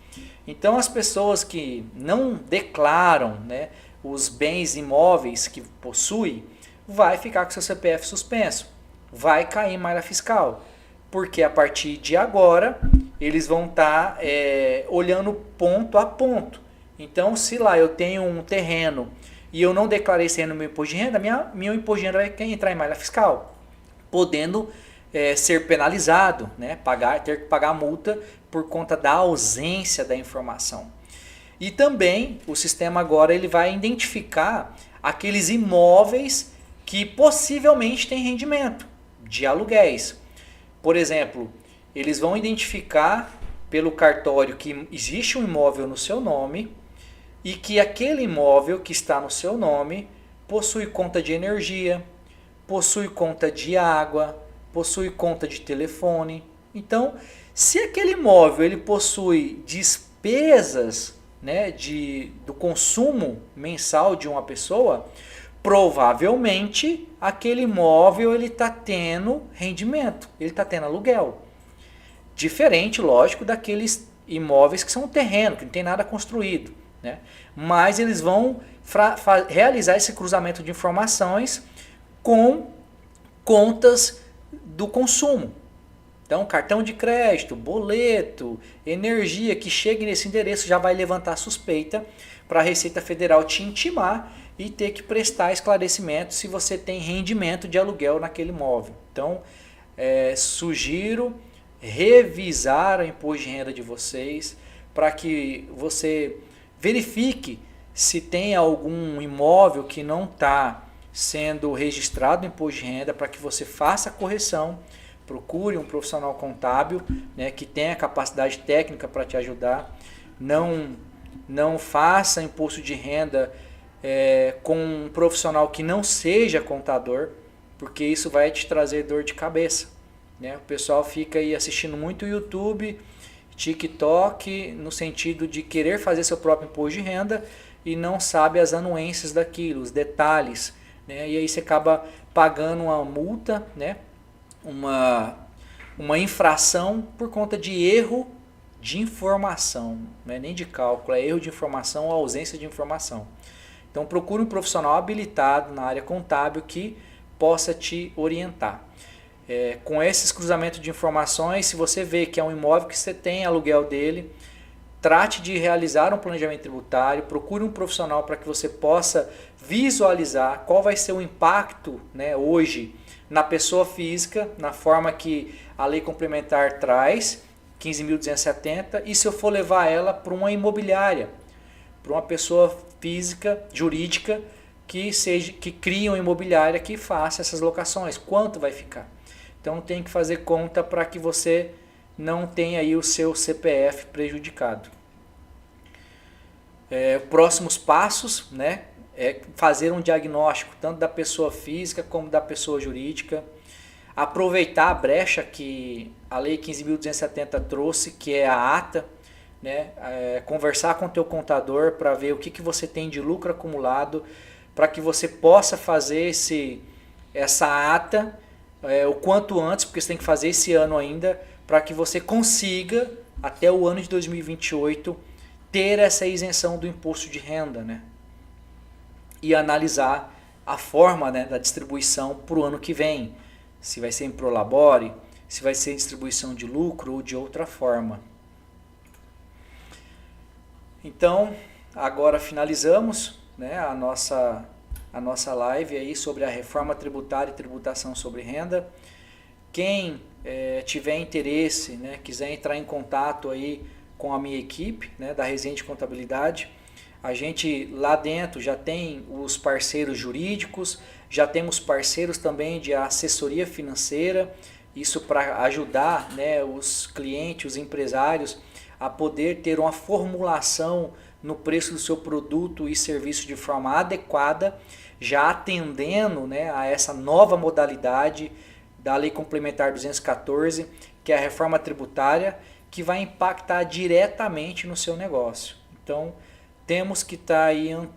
Então as pessoas que não declaram, né, os bens imóveis que possuem, vai ficar com seu CPF suspenso, vai cair em malha fiscal, porque a partir de agora eles vão estar olhando ponto a ponto. Então se lá eu tenho um terreno e eu não declarei esse terreno no meu imposto de renda, meu imposto de renda vai entrar em malha fiscal, podendo ser penalizado, né? Ter que pagar multa por conta da ausência da informação. E também o sistema agora ele vai identificar aqueles imóveis que possivelmente têm rendimento de aluguéis. Por exemplo, eles vão identificar pelo cartório que existe um imóvel no seu nome e que aquele imóvel que está no seu nome possui conta de energia, possui conta de água, possui conta de telefone. Então, se aquele imóvel ele possui despesas, né, do consumo mensal de uma pessoa, provavelmente aquele imóvel ele está tendo rendimento, ele está tendo aluguel. Diferente, lógico, daqueles imóveis que são terreno, que não tem nada construído, né? Mas eles vão realizar esse cruzamento de informações com contas do consumo. Então, cartão de crédito, boleto, energia que chegue nesse endereço já vai levantar suspeita para a Receita Federal te intimar e ter que prestar esclarecimento se você tem rendimento de aluguel naquele imóvel. Então, sugiro revisar o imposto de renda de vocês para que você verifique se tem algum imóvel que não está sendo registrado no imposto de renda, para que você faça a correção. Procure um profissional contábil, né, que tenha capacidade técnica para te ajudar. Não faça imposto de renda com um profissional que não seja contador, porque isso vai te trazer dor de cabeça, né? O pessoal fica aí assistindo muito YouTube, TikTok, no sentido de querer fazer seu próprio imposto de renda e não sabe as anuências daquilo, os detalhes, né? E aí você acaba pagando uma multa, né? Uma infração por conta de erro de informação, não é nem de cálculo, é erro de informação ou ausência de informação. Então procure um profissional habilitado na área contábil que possa te orientar. Com esses cruzamentos de informações, se você vê que é um imóvel que você tem aluguel dele, trate de realizar um planejamento tributário, procure um profissional para que você possa visualizar qual vai ser o impacto, né, hoje na pessoa física, na forma que a lei complementar traz, 15.270, e se eu for levar ela para uma imobiliária, para uma pessoa física, jurídica, que crie uma imobiliária que faça essas locações, quanto vai ficar? Então tem que fazer conta para que você não tenha aí o seu CPF prejudicado. Próximos passos, né? É fazer um diagnóstico tanto da pessoa física como da pessoa jurídica, aproveitar a brecha que a lei 15.270 trouxe, que é a ata, né? Conversar com o teu contador para ver o que você tem de lucro acumulado, para que você possa fazer essa ata o quanto antes, porque você tem que fazer esse ano ainda, para que você consiga, até o ano de 2028, ter essa isenção do imposto de renda, né? E analisar a forma, né, da distribuição para o ano que vem. Se vai ser em prolabore, se vai ser em distribuição de lucro ou de outra forma. Então, agora finalizamos, né, a nossa live aí sobre a reforma tributária e tributação sobre renda. Quem tiver interesse, né, quiser entrar em contato aí com a minha equipe, né, da Resenha de Contabilidade, a gente lá dentro já tem os parceiros jurídicos, já temos parceiros também de assessoria financeira, isso para ajudar, né, os clientes, os empresários a poder ter uma formulação no preço do seu produto e serviço de forma adequada, já atendendo, né, a essa nova modalidade da Lei Complementar 214, que é a reforma tributária, que vai impactar diretamente no seu negócio. Então, temos que estar aí